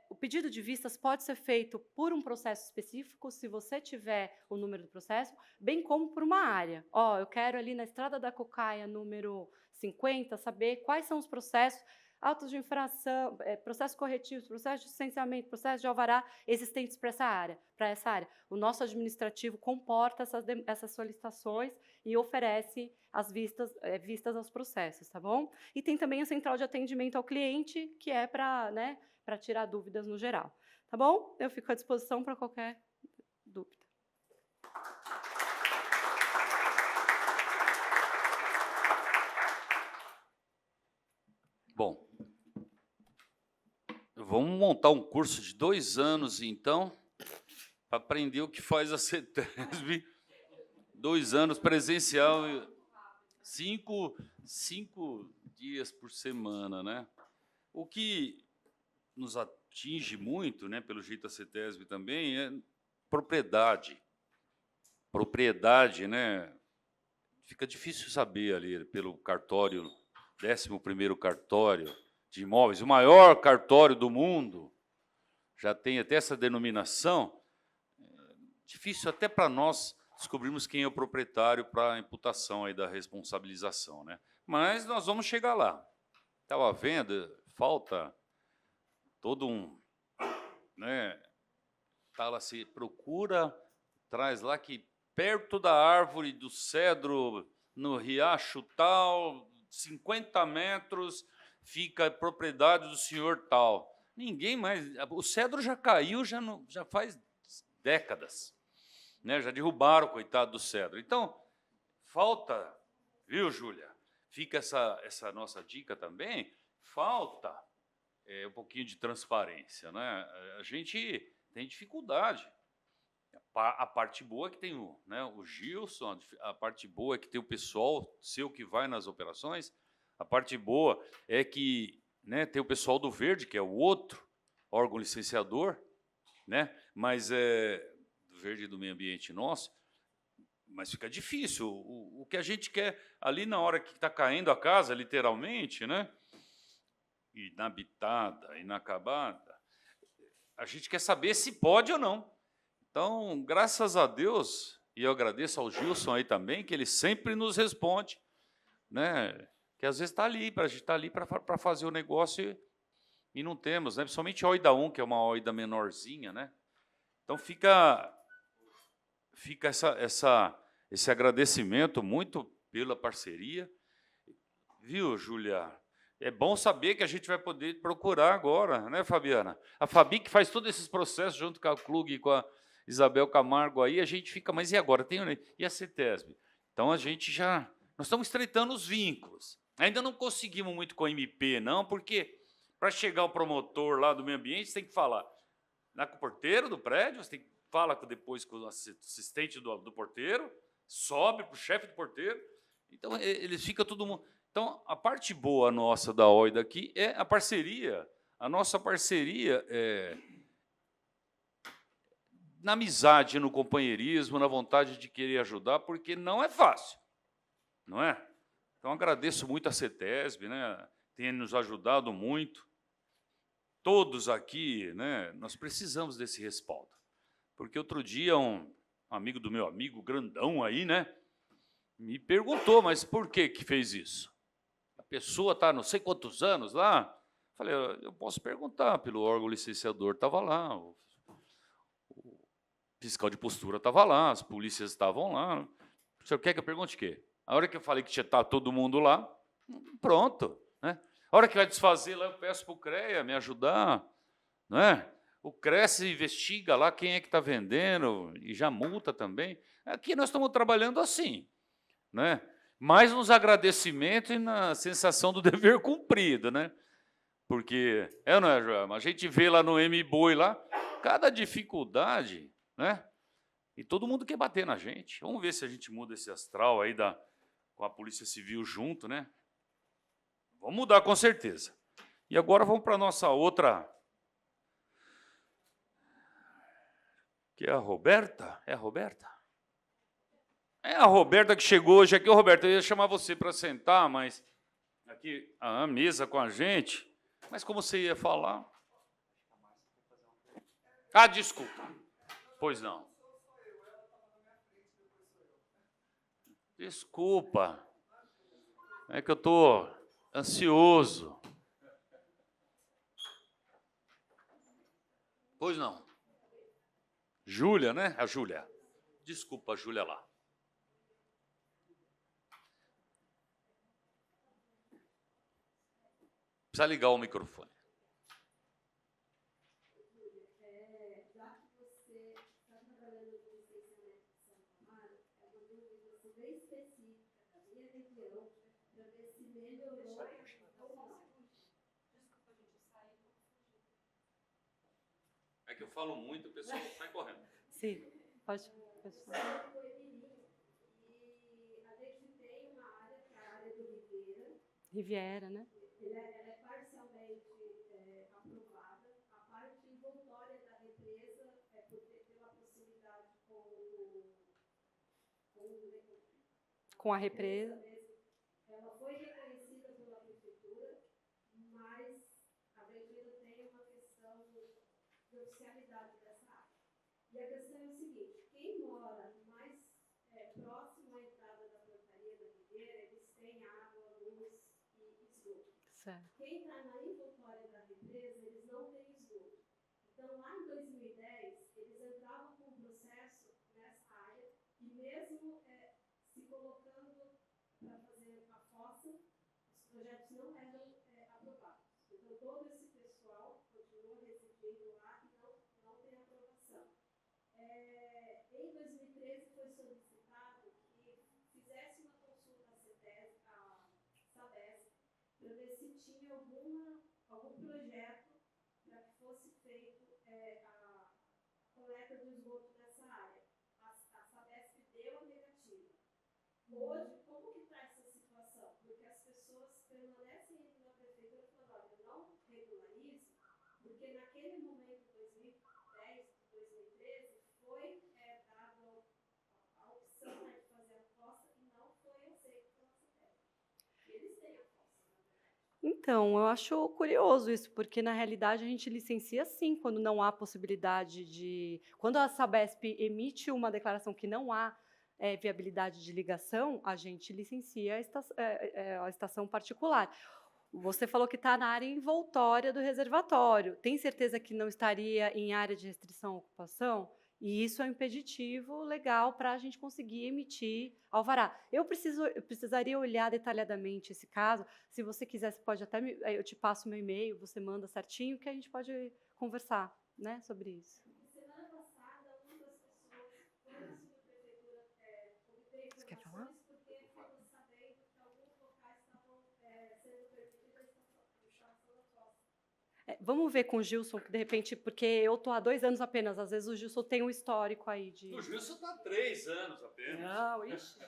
O pedido de vistas pode ser feito por um processo específico, se você tiver o número do processo, bem como por uma área. Eu quero ali na Estrada da Cocaia, número 50, saber quais são os processos, autos de infração, processos corretivos, processos de licenciamento, processos de alvará existentes para essa área. O nosso administrativo comporta essas solicitações e oferece as vistas aos processos, tá bom? E tem também a central de atendimento ao cliente, que é para, né, para tirar dúvidas no geral. Tá bom? Eu fico à disposição para qualquer dúvida. Bom, vamos montar um curso de 2 anos, então, para aprender o que faz a CETESB. 2 anos presencial, 5 dias por semana, né? O que nos atinge muito, né, pelo jeito a CETESB também, é propriedade. Propriedade, né? Fica difícil saber ali pelo cartório, 11º cartório de imóveis, o maior cartório do mundo, já tem até essa denominação. Difícil até para nós descobrirmos quem é o proprietário para a imputação aí da responsabilização, né? Mas nós vamos chegar lá. Estava vendo, falta todo um, né? Tá lá, se procura, traz lá que perto da árvore do cedro, no riacho tal, 50 metros, fica a propriedade do senhor tal. Ninguém mais. O cedro já caiu, já faz décadas, né? Já derrubaram o coitado do cedro. Então, falta, viu, Júlia? Fica essa nossa dica também. Falta um pouquinho de transparência, né? A gente tem dificuldade. A parte boa é que tem o Gilson, a parte boa é que tem o pessoal seu que vai nas operações, a parte boa é que, né, tem o pessoal do Verde, que é o outro órgão licenciador, né, mas do Verde e do Meio Ambiente nosso, mas fica difícil. O que a gente quer ali na hora que está caindo a casa, literalmente, né, inabitada, inacabada, a gente quer saber se pode ou não. Então, graças a Deus, e eu agradeço ao Gilson aí também, que ele sempre nos responde, né? Que às vezes a gente está ali para fazer o negócio e não temos, né? Principalmente a OIDA 1, que é uma OIDA menorzinha, né? Então fica esse agradecimento muito pela parceria. Viu, Júlia? É bom saber que a gente vai poder procurar agora, né, Fabiana? A Fabi, que faz todos esses processos junto com a Klug e com a Isabel Camargo aí, a gente fica, mas e agora? E a CETESB? Então, nós estamos estreitando os vínculos. Ainda não conseguimos muito com a MP, não, porque para chegar o promotor lá do meio ambiente, você tem que falar, com o porteiro do prédio, você fala depois com o assistente do porteiro, sobe para o chefe do porteiro. Então, eles ficam todo mundo... Então, a parte boa nossa da OI daqui é a parceria. A nossa parceria na amizade, no companheirismo, na vontade de querer ajudar, porque não é fácil, não é? Então, agradeço muito a CETESB, né? Tem nos ajudado muito. Todos aqui, né? Nós precisamos desse respaldo. Porque outro dia um amigo do meu amigo, grandão aí, né? Me perguntou, mas por que fez isso? A pessoa está não sei quantos anos lá. Falei, eu posso perguntar pelo órgão licenciador, estava lá, o fiscal de postura estava lá, as polícias estavam lá. O senhor quer que eu pergunte o quê? A hora que eu falei que tinha estar todo mundo lá, pronto. Né? A hora que vai desfazer lá, eu peço para o CREA me ajudar. Não é? O CREA investiga lá quem é que está vendendo e já multa também. Aqui nós estamos trabalhando assim. Né? Mais nos agradecimentos e na sensação do dever cumprido. Né? Porque, não é, Joelma? A gente vê lá no MBoi, lá, cada dificuldade, né? E todo mundo quer bater na gente. Vamos ver se a gente muda esse astral aí com a Polícia Civil junto, né? Vamos mudar com certeza. E agora vamos para a nossa outra, que é a Roberta. É a Roberta? É a Roberta que chegou hoje aqui. Ô, Roberta, eu ia chamar você para sentar, mas aqui a mesa com a gente. Mas como você ia falar? Ah, desculpa. Pois não. Desculpa. É que eu estou ansioso. Pois não. Júlia, né? A Júlia. Desculpa, a Júlia lá. Precisa ligar o microfone. Já que você está trabalhando com licenciamento de Santo Amaro, é uma dúvida bem específica da minha região, para ver se melhorou ou não. É que eu falo muito, o pessoal sai correndo. Sim, pode falar. Foi Mirim, e a gente tem uma área, que é a área do Ribeira. Riviera, né? Ela é parcialmente aprovada. A parte envoltória da represa, pela proximidade Com a represa. ela foi reconhecida pela prefeitura, mas a gente ainda tem uma questão de oficialidade dessa área. E a questão é o seguinte: quem mora mais próximo à entrada da plantaria da Ribeira, eles têm água, luz e esgoto. Certo. Quem está na envoltória da represa, eles não têm esgoto. Então, lá em 2010, eles entravam com um processo nessa área e mesmo se colocando para fazer a fossa, os projetos não eram aprovados. Então, todo esse pessoal continua residindo lá e não tem aprovação. Em 2013, foi solicitado que fizesse uma consulta à Sabesp, para ver se tinha algum projeto para que fosse feito a coleta do esgoto nessa área. A Sabesp deu a negativa. Hoje, como que está essa situação? Porque as pessoas permanecem indo na prefeitura falando, olha, não regularize, porque naquele momento, 2010, 2013, foi dado a opção de fazer a fossa e não foi aceito pela CETESB. Eles têm a fossa, na verdade. Então, eu acho curioso isso, porque na realidade a gente licencia sim quando não há possibilidade de... Quando a Sabesp emite uma declaração que não há viabilidade de ligação, a gente licencia a estação particular. Você falou que está na área envoltória do reservatório. Tem certeza que não estaria em área de restrição à ocupação? E isso é um impeditivo legal para a gente conseguir emitir alvará. Eu precisaria olhar detalhadamente esse caso. Se você quiser, você pode até eu te passo meu e-mail, você manda certinho, que a gente pode conversar, né, sobre isso. Semana passada, uma das pessoas foi na subprefeitura obter informações porque ficou sabendo que alguns locais estavam sendo permitida a instalação da fossa. Vamos ver com o Gilson, que de repente, porque eu estou há 2 anos apenas, às vezes o Gilson tem um histórico aí de... O Gilson está há 3 anos apenas. Não, ixi.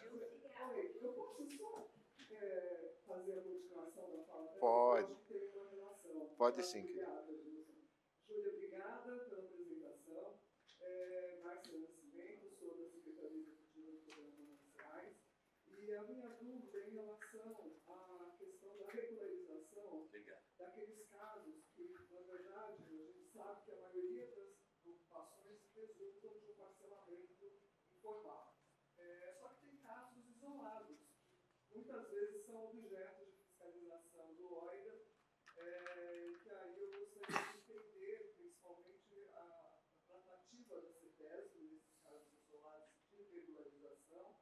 Oi, eu posso só fazer a continuação da fala dela? Pode. Eu acho que tem uma relação. Pode sim, Obrigada, Gilson. Júlia, obrigada pela apresentação. Márcia Nascimento, sou da Secretaria Executiva do Programa Mananciais. E a minha dúvida em relação à questão da regularização daqueles casos que, na verdade, a gente sabe que a maioria das ocupações resultam de um parcelamento informal. Só que tem casos isolados, que muitas vezes são objeto de fiscalização do OIDA, que aí eu gostaria de entender, principalmente, a tratativa da CETESB, nesses casos isolados de regularização,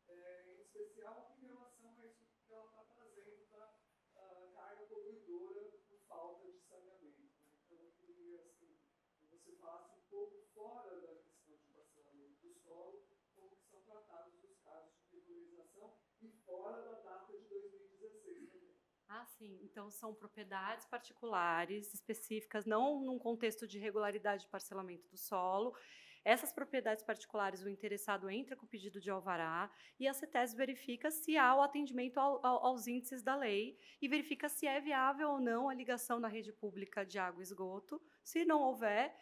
em especial em relação a isso que ela está trazendo da carga poluidora por falta de saneamento. Né? Então, eu queria assim, que você falasse um pouco fora da questão de parcelamento do solo, como que são tratados os casos de regularização e fora da data de 2016 também. Ah, sim. Então, são propriedades particulares específicas, não num contexto de regularidade de parcelamento do solo. Essas propriedades particulares, o interessado entra com o pedido de alvará e a CETESB verifica se há o atendimento aos índices da lei e verifica se é viável ou não a ligação na rede pública de água e esgoto. Se não houver,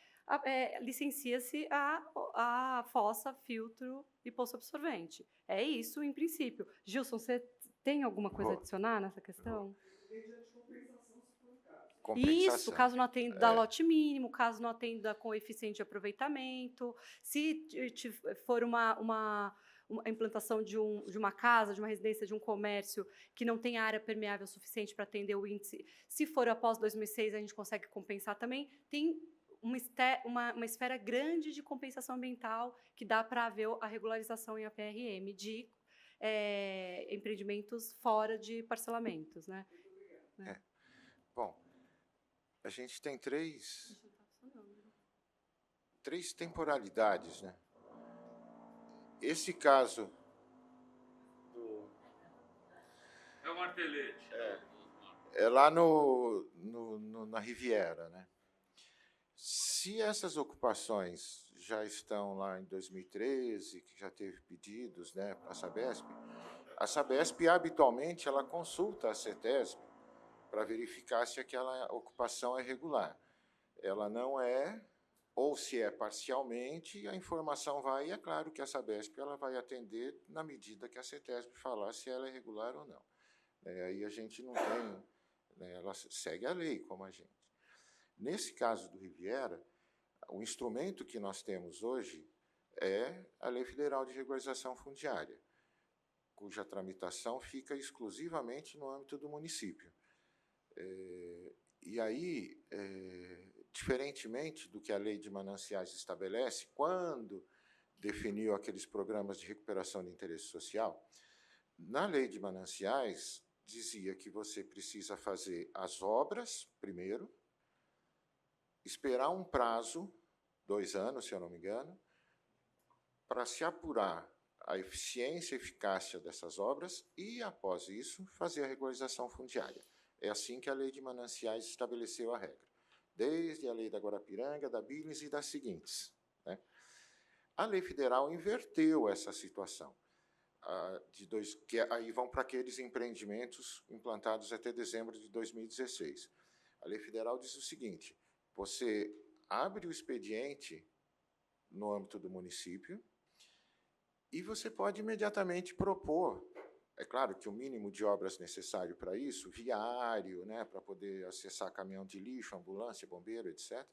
licencia-se a fossa, filtro e poço absorvente. É isso, em princípio. Gilson, você tem alguma coisa a adicionar nessa questão? Mediante compensação, se for o caso. Isso, caso não atenda lote mínimo, caso não atenda com eficiente de aproveitamento, se for uma implantação de uma casa, de uma residência, de um comércio que não tem área permeável suficiente para atender o índice, se for após 2006, a gente consegue compensar também. Tem uma esfera grande de compensação ambiental que dá para haver a regularização em APRM de empreendimentos fora de parcelamentos, né? Bom, a gente tem três temporalidades, né? Esse caso É o martelete. é lá na Riviera, né? Se essas ocupações já estão lá em 2013, que já teve pedidos, né, para a Sabesp habitualmente ela consulta a CETESB para verificar se aquela ocupação é regular. Ela não é, ou se é parcialmente, a informação vai, e é claro que a Sabesp ela vai atender na medida que a CETESB falar se ela é regular ou não. Aí a gente não tem, né, ela segue a lei como a gente. Nesse caso do Riviera, o instrumento que nós temos hoje é a Lei Federal de Regularização Fundiária, cuja tramitação fica exclusivamente no âmbito do município. E aí, diferentemente do que a Lei de Mananciais estabelece, quando definiu aqueles programas de recuperação de interesse social, na Lei de Mananciais dizia que você precisa fazer as obras primeiro, esperar um prazo, 2 anos, se eu não me engano, para se apurar a eficiência e eficácia dessas obras e, após isso, fazer a regularização fundiária. É assim que a Lei de Mananciais estabeleceu a regra, desde a Lei da Guarapiranga, da Billings e das seguintes, né? A Lei Federal inverteu essa situação, que aí vão para aqueles empreendimentos implantados até dezembro de 2016. A Lei Federal diz o seguinte: você abre o expediente no âmbito do município e você pode imediatamente propor, é claro que o mínimo de obras necessário para isso, viário, né, para poder acessar caminhão de lixo, ambulância, bombeiro, etc.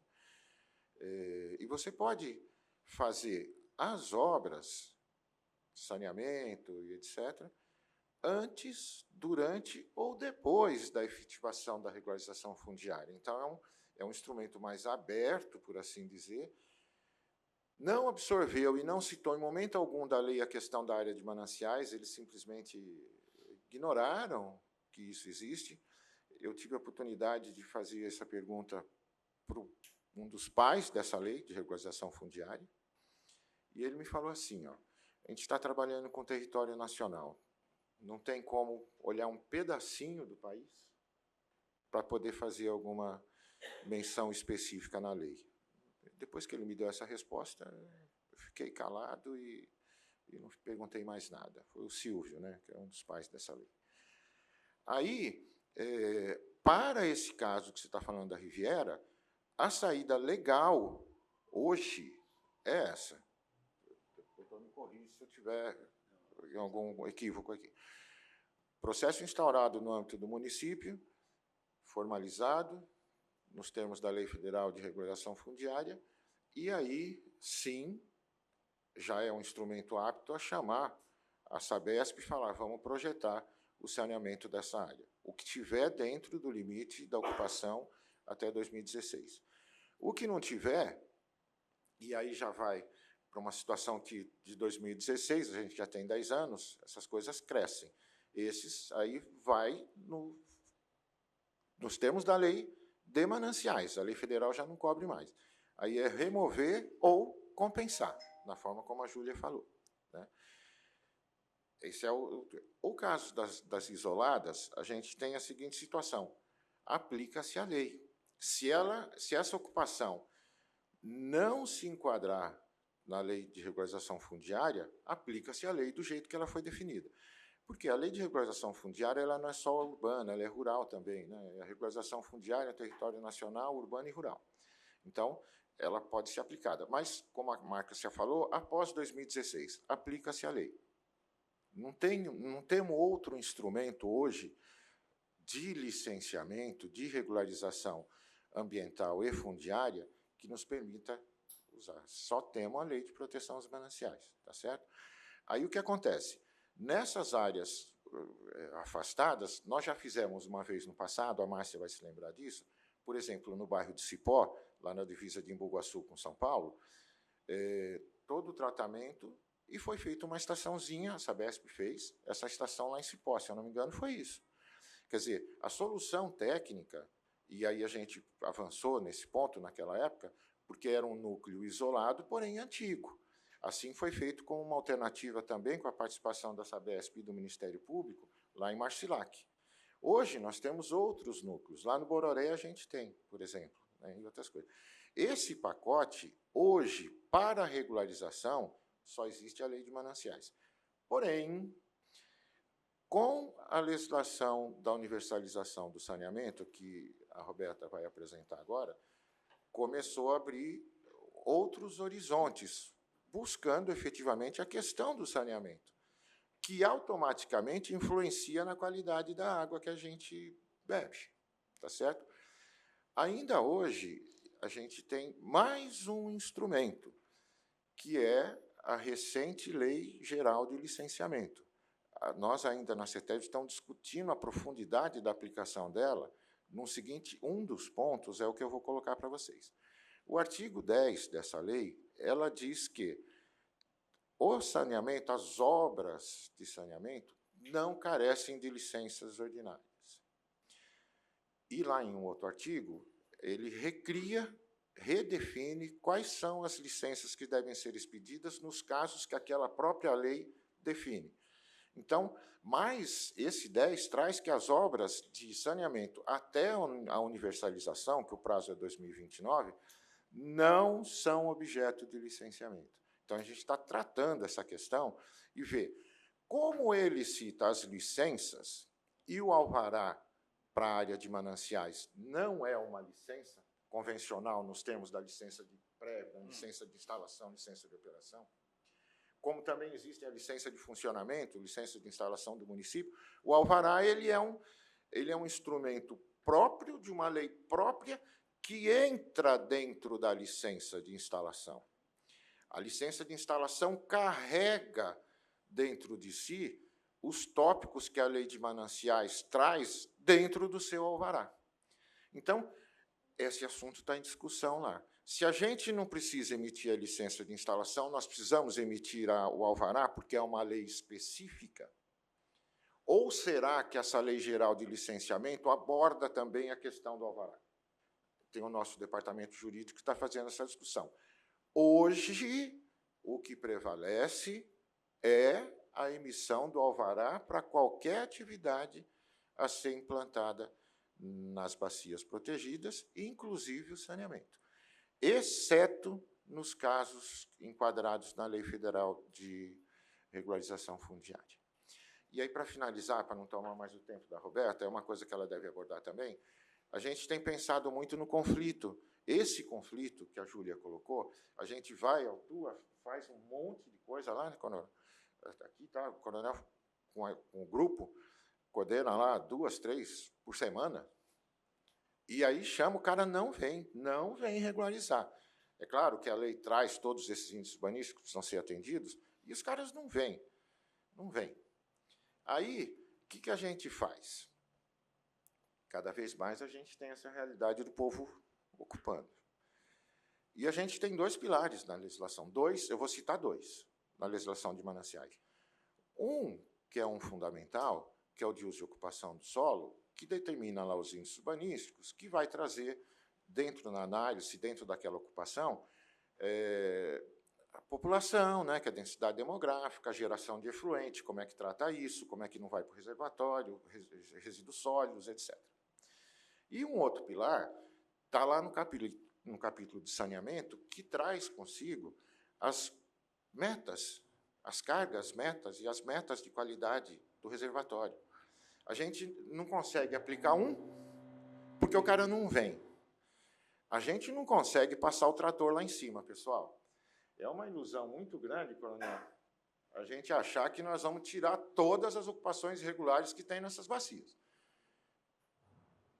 E você pode fazer as obras, saneamento e etc., antes, durante ou depois da efetivação da regularização fundiária. Então, é um instrumento mais aberto, por assim dizer. Não absorveu e não citou em momento algum da lei a questão da área de mananciais, eles simplesmente ignoraram que isso existe. Eu tive a oportunidade de fazer essa pergunta para um dos pais dessa lei de regularização fundiária, e ele me falou assim, ó, a gente está trabalhando com território nacional, não tem como olhar um pedacinho do país para poder fazer alguma menção específica na lei. Depois que ele me deu essa resposta, eu fiquei calado e não perguntei mais nada. Foi o Silvio, né, que é um dos pais dessa lei. Aí, para esse caso que você está falando da Riviera, a saída legal hoje é essa. Doutor, me corrija se eu tiver algum equívoco aqui. Processo instaurado no âmbito do município, formalizado, nos termos da Lei Federal de Regularização Fundiária, e aí, sim, já é um instrumento apto a chamar a Sabesp e falar, vamos projetar o saneamento dessa área, o que tiver dentro do limite da ocupação até 2016. O que não tiver, e aí já vai para uma situação que, de 2016, a gente já tem 10 anos, essas coisas crescem. Esses aí vai nos termos da lei de mananciais, a lei federal já não cobre mais. Aí é remover ou compensar, na forma como a Júlia falou, né? Esse é o caso das isoladas, a gente tem a seguinte situação, aplica-se a lei. Se essa ocupação não se enquadrar na lei de regularização fundiária, aplica-se a lei do jeito que ela foi definida. Porque a lei de regularização fundiária ela não é só urbana, ela é rural também, né? A regularização fundiária é território nacional, urbano e rural. Então, ela pode ser aplicada. Mas, como a Marcia já falou, após 2016, aplica-se a lei. Não temos outro instrumento hoje de licenciamento, de regularização ambiental e fundiária que nos permita usar. Só temos a lei de proteção aos mananciais, tá certo? Aí o que acontece? Nessas áreas afastadas, nós já fizemos uma vez no passado, a Márcia vai se lembrar disso, por exemplo, no bairro de Cipó, lá na divisa de Embu-Guaçu com São Paulo, todo o tratamento, e foi feita uma estaçãozinha, a Sabesp fez, essa estação lá em Cipó, se eu não me engano, foi isso. Quer dizer, a solução técnica, e aí a gente avançou nesse ponto naquela época, porque era um núcleo isolado, porém antigo. Assim foi feito com uma alternativa também, com a participação da Sabesp e do Ministério Público, lá em Marcilac. Hoje nós temos outros núcleos. Lá no Bororé a gente tem, por exemplo, né, e outras coisas. Esse pacote, hoje, para a regularização, só existe a lei de mananciais. Porém, com a legislação da universalização do saneamento, que a Roberta vai apresentar agora, começou a abrir outros horizontes, buscando efetivamente a questão do saneamento, que automaticamente influencia na qualidade da água que a gente bebe, tá certo? Ainda hoje, a gente tem mais um instrumento, que é a recente Lei Geral de Licenciamento. Nós ainda na CETESB estamos discutindo a profundidade da aplicação dela. No seguinte, um dos pontos é o que eu vou colocar para vocês. O artigo 10 dessa lei, ela diz que o saneamento, as obras de saneamento, não carecem de licenças ordinárias. E lá em um outro artigo, ele redefine quais são as licenças que devem ser expedidas nos casos que aquela própria lei define. Então, mas esse 10 traz que as obras de saneamento até a universalização, que o prazo é 2029, não são objeto de licenciamento. Então, a gente está tratando essa questão e vê como ele cita as licenças e o alvará para a área de mananciais não é uma licença convencional nos termos da licença de prévia, licença de instalação, licença de operação, como também existe a licença de funcionamento, licença de instalação do município, o alvará ele é um instrumento próprio de uma lei própria que entra dentro da licença de instalação. A licença de instalação carrega dentro de si os tópicos que a lei de mananciais traz dentro do seu alvará. Então, esse assunto está em discussão lá. Se a gente não precisa emitir a licença de instalação, nós precisamos emitir o alvará, porque é uma lei específica? Ou será que essa lei geral de licenciamento aborda também a questão do alvará? Tem o nosso departamento jurídico que está fazendo essa discussão. Hoje, o que prevalece é a emissão do alvará para qualquer atividade a ser implantada nas bacias protegidas, inclusive o saneamento, exceto nos casos enquadrados na Lei Federal de Regularização Fundiária. E aí, para finalizar, para não tomar mais o tempo da Roberta, é uma coisa que ela deve abordar também, a gente tem pensado muito no conflito. Esse conflito que a Júlia colocou, a gente vai, autua, faz um monte de coisa lá, né, coronel? Aqui está o coronel com o grupo, coordena lá 2, 3 por semana, e aí chama, o cara não vem regularizar. É claro que a lei traz todos esses índices urbanísticos que precisam ser atendidos, e os caras não vêm. Aí, o que a gente faz? Cada vez mais a gente tem essa realidade do povo ocupando. E a gente tem 2 pilares na legislação. Eu vou citar 2 na legislação de mananciais. Um, que é um fundamental, que é o de uso e ocupação do solo, que determina lá os índices urbanísticos, que vai trazer, dentro da análise, dentro daquela ocupação, a população, né, que é a densidade demográfica, a geração de efluente, como é que trata isso, como é que não vai para o reservatório, resíduos sólidos, etc. E um outro pilar está lá no capítulo de saneamento, que traz consigo as metas, as cargas, metas e as metas de qualidade do reservatório. A gente não consegue aplicar porque o cara não vem. A gente não consegue passar o trator lá em cima, pessoal. É uma ilusão muito grande, coronel, a gente achar que nós vamos tirar todas as ocupações irregulares que tem nessas bacias.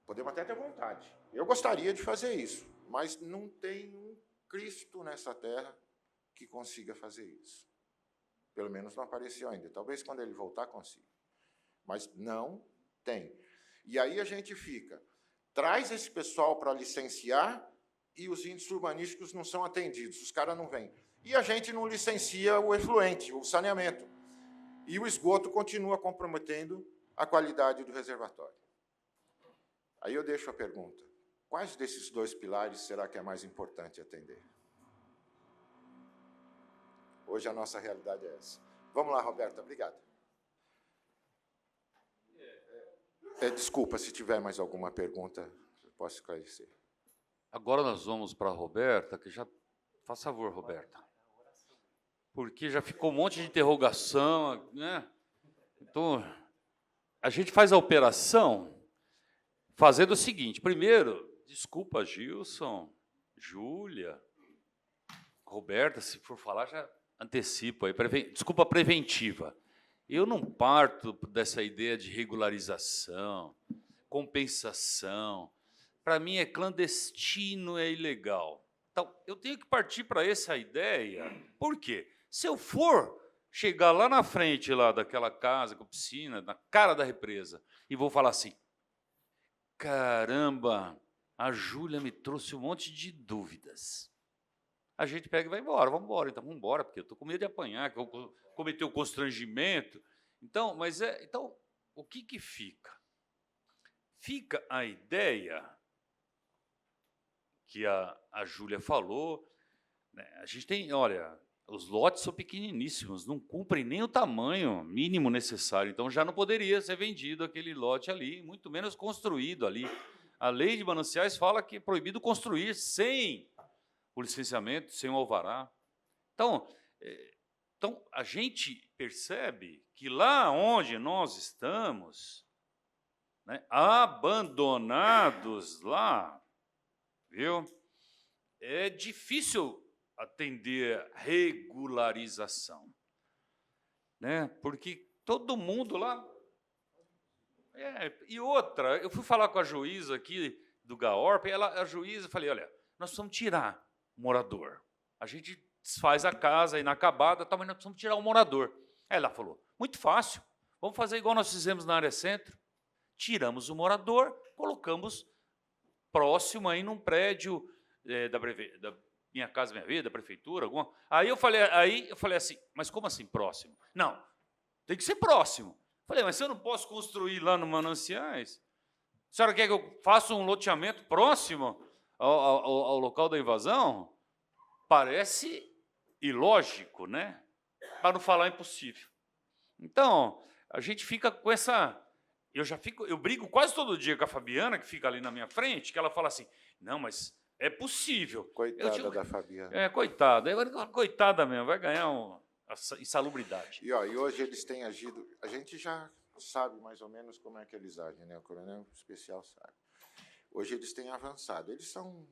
Podemos até ter vontade. Eu gostaria de fazer isso, mas não tem um Cristo nessa terra que consiga fazer isso. Pelo menos não apareceu ainda. Talvez, quando ele voltar, consiga. Mas não tem. E aí a gente traz esse pessoal para licenciar e os índices urbanísticos não são atendidos, os caras não vêm. E a gente não licencia o efluente, o saneamento. E o esgoto continua comprometendo a qualidade do reservatório. Aí eu deixo a pergunta: quais desses 2 pilares será que é mais importante atender? Hoje a nossa realidade é essa. Vamos lá, Roberta, obrigado. Desculpa, se tiver mais alguma pergunta, eu posso esclarecer. Agora nós vamos para a Roberta, que já... Faz favor, Roberta. Porque já ficou um monte de interrogação, né? Então, a gente faz a operação fazendo o seguinte. Primeiro, desculpa, Gilson, Júlia, Roberta, se for falar, já antecipo aí. Desculpa preventiva. Eu não parto dessa ideia de regularização, compensação. Para mim é clandestino, é ilegal. Então, eu tenho que partir para essa ideia. Por quê? Se eu for chegar lá na frente lá daquela casa com piscina, na cara da represa, e vou falar assim: caramba, a Júlia me trouxe um monte de dúvidas. A gente pega e vai embora. Vamos embora, então vamos embora, porque eu estou com medo de apanhar, que eu vou cometer um constrangimento. Então, então, o que fica? Fica a ideia que a Júlia falou, né? A gente tem, olha, os lotes são pequeniníssimos, não cumprem nem o tamanho mínimo necessário, então já não poderia ser vendido aquele lote ali, muito menos construído ali. A lei de mananciais fala que é proibido construir sem o licenciamento, sem o alvará. Então, a gente percebe que lá onde nós estamos, né, abandonados lá, viu? É difícil atender regularização, né? Porque todo mundo lá... E outra, eu fui falar com a juíza aqui do GAORP, a juíza, falei, olha, nós precisamos tirar o morador. A gente desfaz a casa inacabada, mas nós precisamos tirar o morador. Aí ela falou, muito fácil, vamos fazer igual nós fizemos na área centro. Tiramos o morador, colocamos próximo aí num prédio da Minha Casa Minha Vida, da prefeitura, alguma. Aí eu falei assim, mas como assim próximo? Não, tem que ser próximo. Falei, mas se eu não posso construir lá no Mananciais, a senhora quer que eu faça um loteamento próximo ao local da invasão? Parece ilógico, né? Para não falar impossível. Então, a gente fica com essa eu brigo quase todo dia com a Fabiana, que fica ali na minha frente, que ela fala assim, não, mas é possível. Coitada da Fabiana. Coitada. Coitada mesmo, vai ganhar insalubridade. E hoje eles têm agido... A gente já sabe mais ou menos como é que eles agem, né? O coronel especial sabe. Hoje eles têm avançado. Eles são...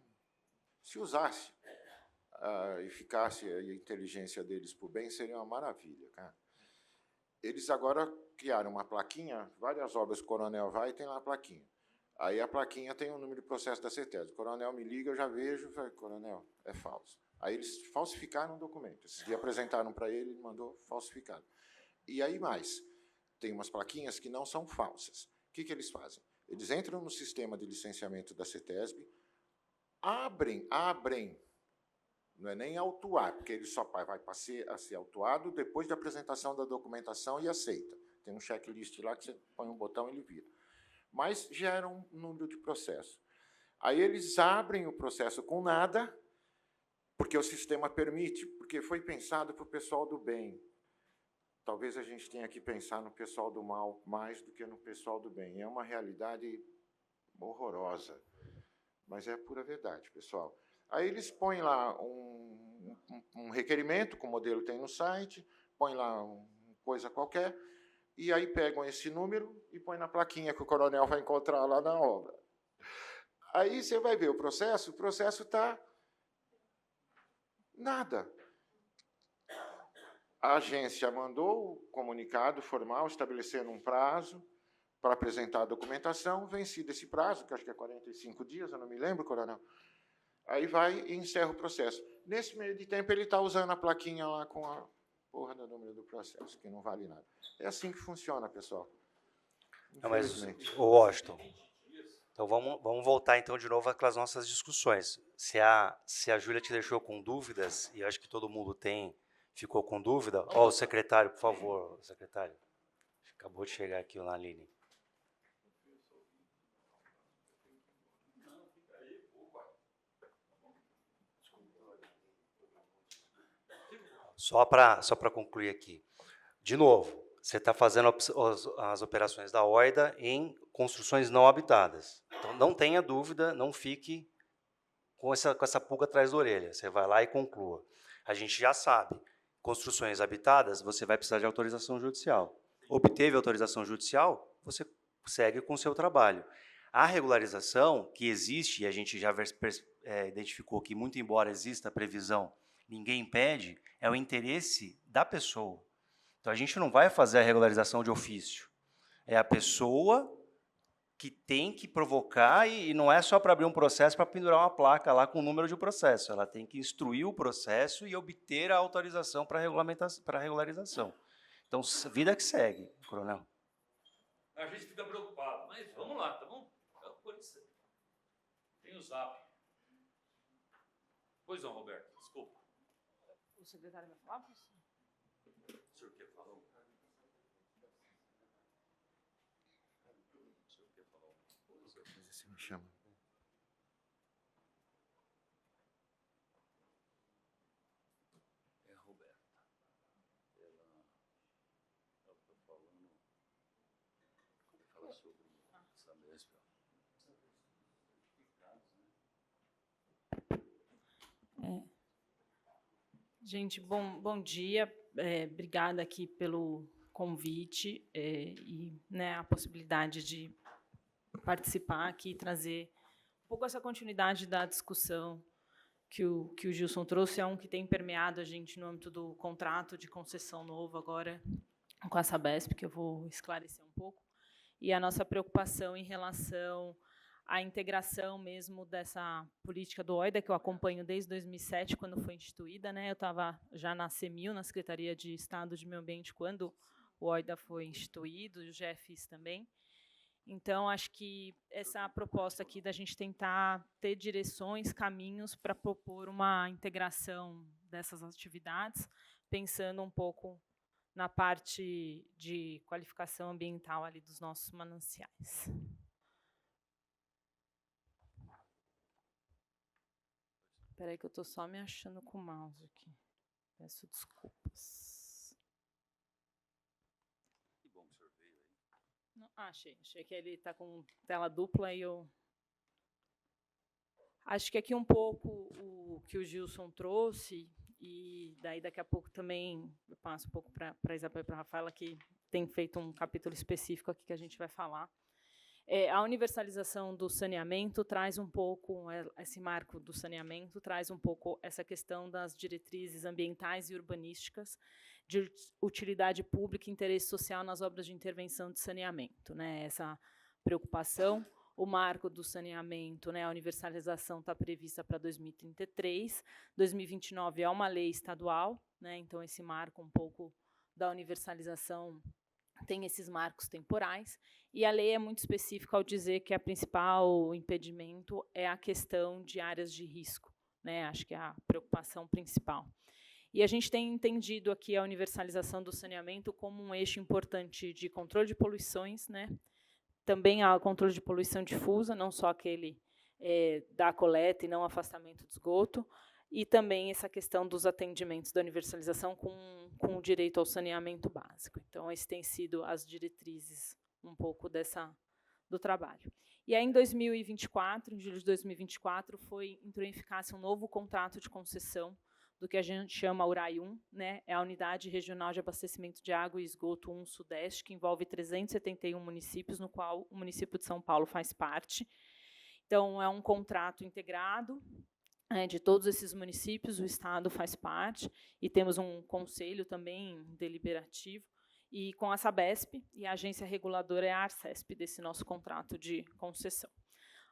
Se usasse a eficácia e a inteligência deles para o bem, seria uma maravilha, cara. Eles agora criaram uma plaquinha, várias obras o coronel vai e tem lá a plaquinha. Aí a plaquinha tem o número de processo da CETESB. O coronel me liga, eu já vejo, falo, coronel, é falso. Aí eles falsificaram o documento. Esses dias apresentaram para ele, ele mandou falsificado. E aí mais, tem umas plaquinhas que não são falsas. O que eles fazem? Eles entram no sistema de licenciamento da CETESB, abrem, não é nem autuar, porque ele só vai a ser autuado depois da apresentação da documentação e aceita. Tem um checklist lá que você põe um botão e ele vira. Mas gera um número de processo. Aí eles abrem o processo com nada, porque o sistema permite, porque foi pensado para o pessoal do bem. Talvez a gente tenha que pensar no pessoal do mal mais do que no pessoal do bem. É uma realidade horrorosa, mas é a pura verdade, pessoal. Aí eles põem lá um requerimento, que o modelo tem no site, põem lá uma coisa qualquer, e aí pegam esse número e põem na plaquinha que o coronel vai encontrar lá na obra. Aí você vai ver o processo está nada. A agência mandou o comunicado formal estabelecendo um prazo para apresentar a documentação, vencido esse prazo, que acho que é 45 dias, eu não me lembro, coronel. Aí vai e encerra o processo. Nesse meio de tempo, ele está usando a plaquinha lá com a porra do número do processo, que não vale nada. É assim que funciona, pessoal. Não, mas, Washington, então vamos voltar então de novo àquelas nossas discussões. Se a Júlia te deixou com dúvidas, e acho que todo mundo ficou com dúvida, o secretário, por favor, secretário. Acabou de chegar aqui o Naline. Só para concluir aqui. De novo, você está fazendo as operações da OIDA em construções não habitadas. Então, não tenha dúvida, não fique com essa pulga atrás da orelha. Você vai lá e conclua. A gente já sabe, construções habitadas, você vai precisar de autorização judicial. Obteve autorização judicial, você segue com o seu trabalho. A regularização que existe, e a gente já identificou que, muito embora exista a previsão, ninguém impede, é o interesse da pessoa. Então, a gente não vai fazer a regularização de ofício. É a pessoa que tem que provocar, e não é só para abrir um processo para pendurar uma placa lá com o número de processo. Ela tem que instruir o processo e obter a autorização para a regularização. Então, vida que segue, coronel. A gente fica preocupado, mas vamos lá, tá bom? Tem o zap. Pois não, Roberto, desculpa. O secretário vai falar, professor? O senhor quer falar? O senhor quer falar alguma coisa? Você me chama. É a Roberta. Ela está falando. Fala sobre essa mesma. Gente, bom dia. Obrigada aqui pelo convite e a possibilidade de participar aqui e trazer um pouco essa continuidade da discussão que o Gilson trouxe. É um que tem permeado a gente no âmbito do contrato de concessão novo agora com a Sabesp, que eu vou esclarecer um pouco, e a nossa preocupação em relação à integração mesmo dessa política do OIDA, que eu acompanho desde 2007, quando foi instituída. Eu estava já na CEMIL, na Secretaria de Estado de Meio Ambiente, quando o OIDA foi instituído, e o GFIS também. Então, acho que essa proposta aqui da gente tentar ter direções, caminhos para propor uma integração dessas atividades, pensando um pouco na parte de qualificação ambiental ali dos nossos mananciais. Espera aí que eu estou só me achando com o mouse aqui. Peço desculpas. Que bom que o senhor veio aí. Achei que ele está com tela dupla e eu... Acho que aqui um pouco o que o Gilson trouxe, e daí daqui a pouco também eu passo um pouco para a Isabel e para a Rafaela, que tem feito um capítulo específico aqui que a gente vai falar. A universalização do saneamento traz um pouco, esse marco do saneamento traz um pouco essa questão das diretrizes ambientais e urbanísticas de utilidade pública e interesse social nas obras de intervenção de saneamento, né? Essa preocupação. O marco do saneamento, né, a universalização está prevista para 2033, 2029 é uma lei estadual, né, então esse marco um pouco da universalização tem esses marcos temporais, e a lei é muito específica ao dizer que a principal impedimento é a questão de áreas de risco, né, acho que é a preocupação principal. E a gente tem entendido aqui a universalização do saneamento como um eixo importante de controle de poluições, né, também há o controle de poluição difusa, não só aquele da coleta e não afastamento de esgoto, e também essa questão dos atendimentos da universalização com o direito ao saneamento básico. Então, esses têm sido as diretrizes um pouco do trabalho. E aí, em 2024, em julho de 2024, entrou em eficácia um novo contrato de concessão do que a gente chama URAI 1, né? É a Unidade Regional de Abastecimento de Água e Esgoto 1 Sudeste, que envolve 371 municípios, no qual o município de São Paulo faz parte. Então, é um contrato integrado de todos esses municípios, o Estado faz parte, e temos um conselho também deliberativo, e com a Sabesp, e a agência reguladora é a Arcesp, desse nosso contrato de concessão.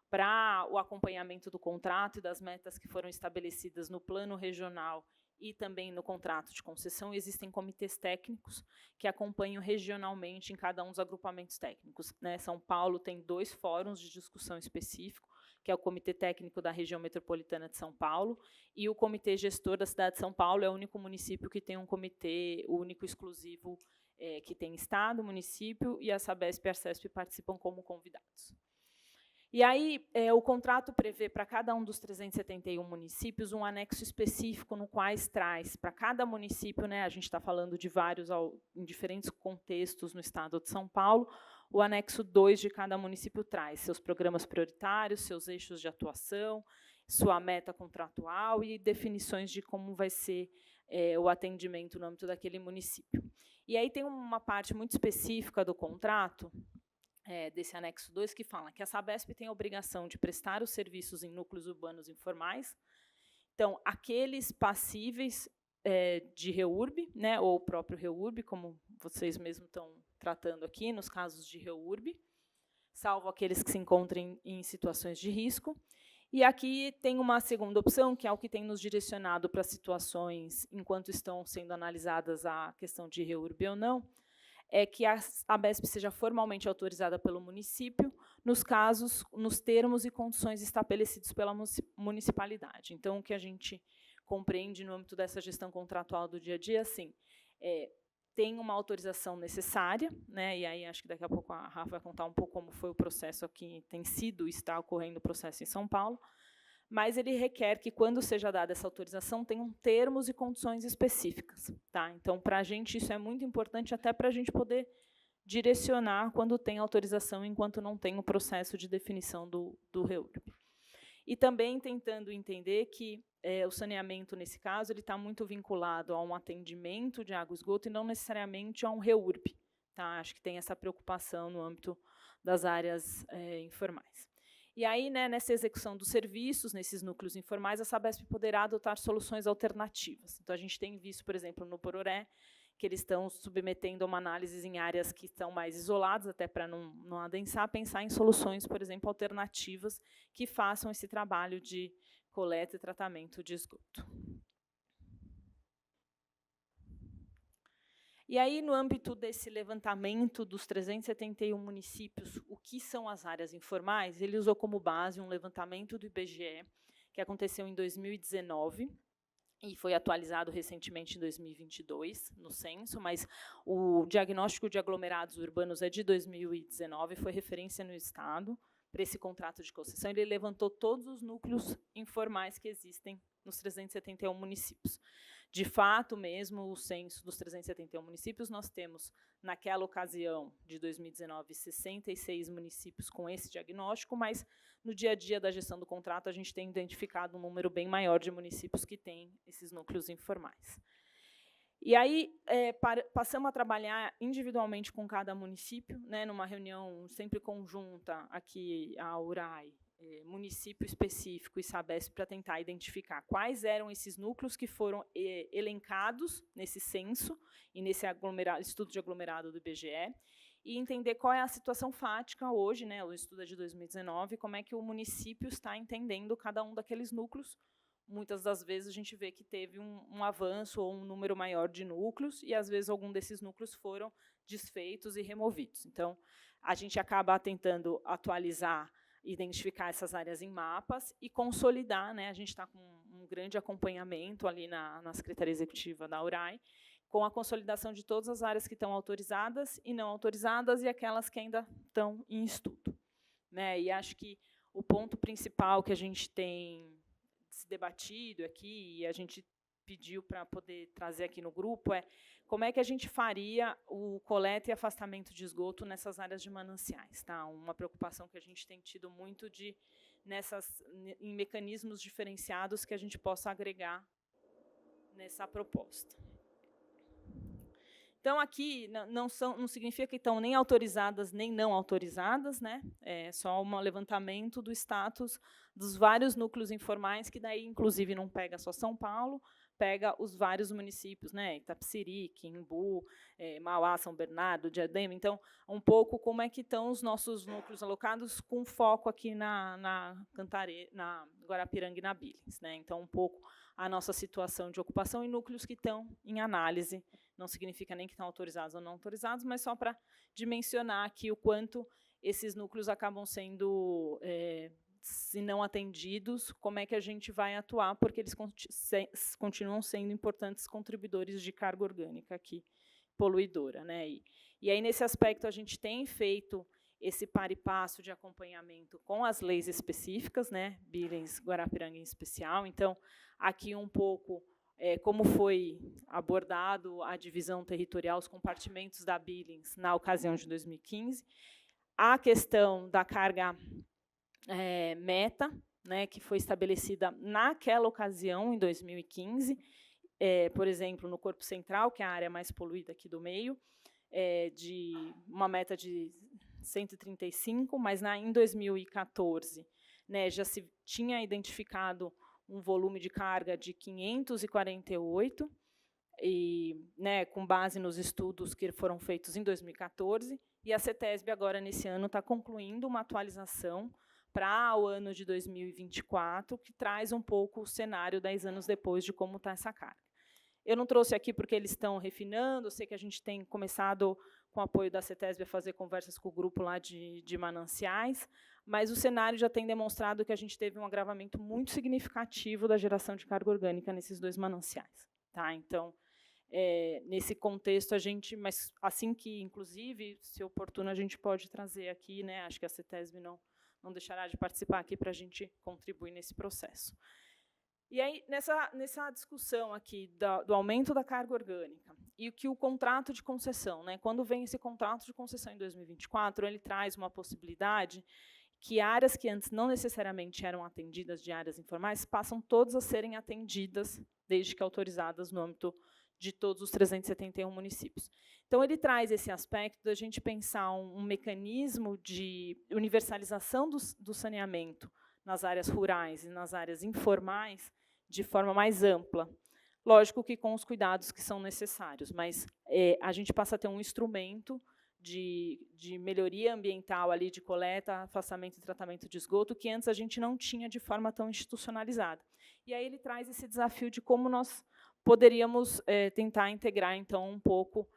Para o acompanhamento do contrato e das metas que foram estabelecidas no plano regional e também no contrato de concessão, existem comitês técnicos que acompanham regionalmente em cada um dos agrupamentos técnicos, né? São Paulo tem 2 fóruns de discussão específico, que é o Comitê Técnico da Região Metropolitana de São Paulo, e o Comitê Gestor da cidade de São Paulo é o único município que tem um comitê único, exclusivo, que tem Estado, município, e a Sabesp e a Arcesp participam como convidados. E aí, o contrato prevê para cada um dos 371 municípios um anexo específico no qual traz para cada município, né, a gente está falando de vários em diferentes contextos no estado de São Paulo, o anexo 2 de cada município traz seus programas prioritários, seus eixos de atuação, sua meta contratual e definições de como vai ser o atendimento no âmbito daquele município. E aí tem uma parte muito específica do contrato, desse anexo 2, que fala que a Sabesp tem a obrigação de prestar os serviços em núcleos urbanos informais. Então, aqueles passíveis de REURB, né, ou o próprio REURB, como vocês mesmos estão tratando aqui, nos casos de REURB, salvo aqueles que se encontrem em situações de risco. E aqui tem uma segunda opção, que é o que tem nos direcionado para situações, enquanto estão sendo analisadas a questão de REURB ou não, é que a Sabesp seja formalmente autorizada pelo município nos casos, nos termos e condições estabelecidos pela municipalidade. Então, o que a gente compreende no âmbito dessa gestão contratual do dia a dia, assim, tem uma autorização necessária, né, e aí acho que daqui a pouco a Rafa vai contar um pouco como foi o processo aqui, tem sido e está ocorrendo o processo em São Paulo, mas ele requer que, quando seja dada essa autorização, tenham termos e condições específicas. Tá? Então, para a gente, isso é muito importante, até para a gente poder direcionar quando tem autorização, enquanto não tem o processo de definição do REURB. E também tentando entender que o saneamento, nesse caso, ele está muito vinculado a um atendimento de água e esgoto e não necessariamente a um REURB. Tá? Acho que tem essa preocupação no âmbito das áreas informais. E aí, né, nessa execução dos serviços, nesses núcleos informais, a Sabesp poderá adotar soluções alternativas. Então, a gente tem visto, por exemplo, no Pororé, que eles estão submetendo a uma análise em áreas que estão mais isoladas, até para não adensar, pensar em soluções, por exemplo, alternativas que façam esse trabalho de coleta e tratamento de esgoto. E aí, no âmbito desse levantamento dos 371 municípios, o que são as áreas informais, ele usou como base um levantamento do IBGE, que aconteceu em 2019, e foi atualizado recentemente em 2022, no censo, mas o diagnóstico de aglomerados urbanos é de 2019, foi referência no Estado para esse contrato de concessão. Ele levantou todos os núcleos informais que existem nos 371 municípios. de fato mesmo, o censo dos 371 municípios, nós temos, naquela ocasião de 2019, 66 municípios com esse diagnóstico, mas no dia a dia da gestão do contrato a gente tem identificado um número bem maior de municípios que têm esses núcleos informais. E aí, passamos a trabalhar individualmente com cada município, né, numa reunião sempre conjunta, aqui a URAI, município específico e Sabesp, para tentar identificar quais eram esses núcleos que foram elencados nesse censo e nesse estudo de aglomerado do IBGE, e entender qual é a situação fática hoje, né, o estudo é de 2019, como é que o município está entendendo cada um daqueles núcleos. Muitas das vezes a gente vê que teve um avanço ou um número maior de núcleos, e às vezes algum desses núcleos foram desfeitos e removidos. Então, a gente acaba tentando atualizar, identificar essas áreas em mapas e consolidar, né? A gente está com um grande acompanhamento ali na Secretaria Executiva da URAI, com a consolidação de todas as áreas que estão autorizadas e não autorizadas, e aquelas que ainda estão em estudo, né? E acho que o ponto principal que a gente tem se debatido aqui, e a gente pediu para poder trazer aqui no grupo, é como é que a gente faria o coleta e afastamento de esgoto nessas áreas de mananciais. Tá? Uma preocupação que a gente tem tido muito em mecanismos diferenciados que a gente possa agregar nessa proposta. Então, aqui não significa que estão nem autorizadas nem não autorizadas, né? É só um levantamento do status dos vários núcleos informais, que daí, inclusive, não pega só São Paulo, pega os vários municípios, né? Itapeceri, Quimbu, Mauá, São Bernardo, Diadema. Então, um pouco como é que estão os nossos núcleos alocados, com foco aqui na Guarapiranga e na Billings, né? Então, um pouco a nossa situação de ocupação e núcleos que estão em análise. Não significa nem que estão autorizados ou não autorizados, mas só para dimensionar aqui o quanto esses núcleos acabam sendo, se não atendidos, como é que a gente vai atuar, porque eles continuam sendo importantes contribuidores de carga orgânica aqui, poluidora, né? E aí, nesse aspecto, a gente tem feito esse par e passo de acompanhamento com as leis específicas, né? Billings, Guarapiranga em especial. Então, aqui um pouco como foi abordado a divisão territorial, os compartimentos da Billings na ocasião de 2015, a questão da carga meta, né, que foi estabelecida naquela ocasião, em 2015, por exemplo, no Corpo Central, que é a área mais poluída aqui do meio, de uma meta de 135, mas em 2014, né, já se tinha identificado um volume de carga de 548, né, com base nos estudos que foram feitos em 2014, e a CETESB, agora, nesse ano, está concluindo uma atualização para o ano de 2024, que traz um pouco o cenário 10 anos depois de como está essa carga. Eu não trouxe aqui porque eles estão refinando, eu sei que a gente tem começado, com o apoio da CETESB, a fazer conversas com o grupo lá de mananciais, mas o cenário já tem demonstrado que a gente teve um agravamento muito significativo da geração de carga orgânica nesses 2 mananciais. Tá? Então, nesse contexto, a gente, mas assim que, inclusive, se oportuno, a gente pode trazer aqui, né, acho que a CETESB não deixará de participar aqui para a gente contribuir nesse processo. E aí, nessa discussão aqui do aumento da carga orgânica e que o contrato de concessão, né, quando vem esse contrato de concessão em 2024, ele traz uma possibilidade que áreas que antes não necessariamente eram atendidas de áreas informais passam todas a serem atendidas, desde que autorizadas no âmbito de todos os 371 municípios. Então, ele traz esse aspecto da gente pensar um mecanismo de universalização do saneamento nas áreas rurais e nas áreas informais de forma mais ampla. Lógico que com os cuidados que são necessários, mas a gente passa a ter um instrumento de melhoria ambiental, ali, de coleta, afastamento e tratamento de esgoto, que antes a gente não tinha de forma tão institucionalizada. E aí ele traz esse desafio de como nós poderíamos tentar integrar, então, um pouco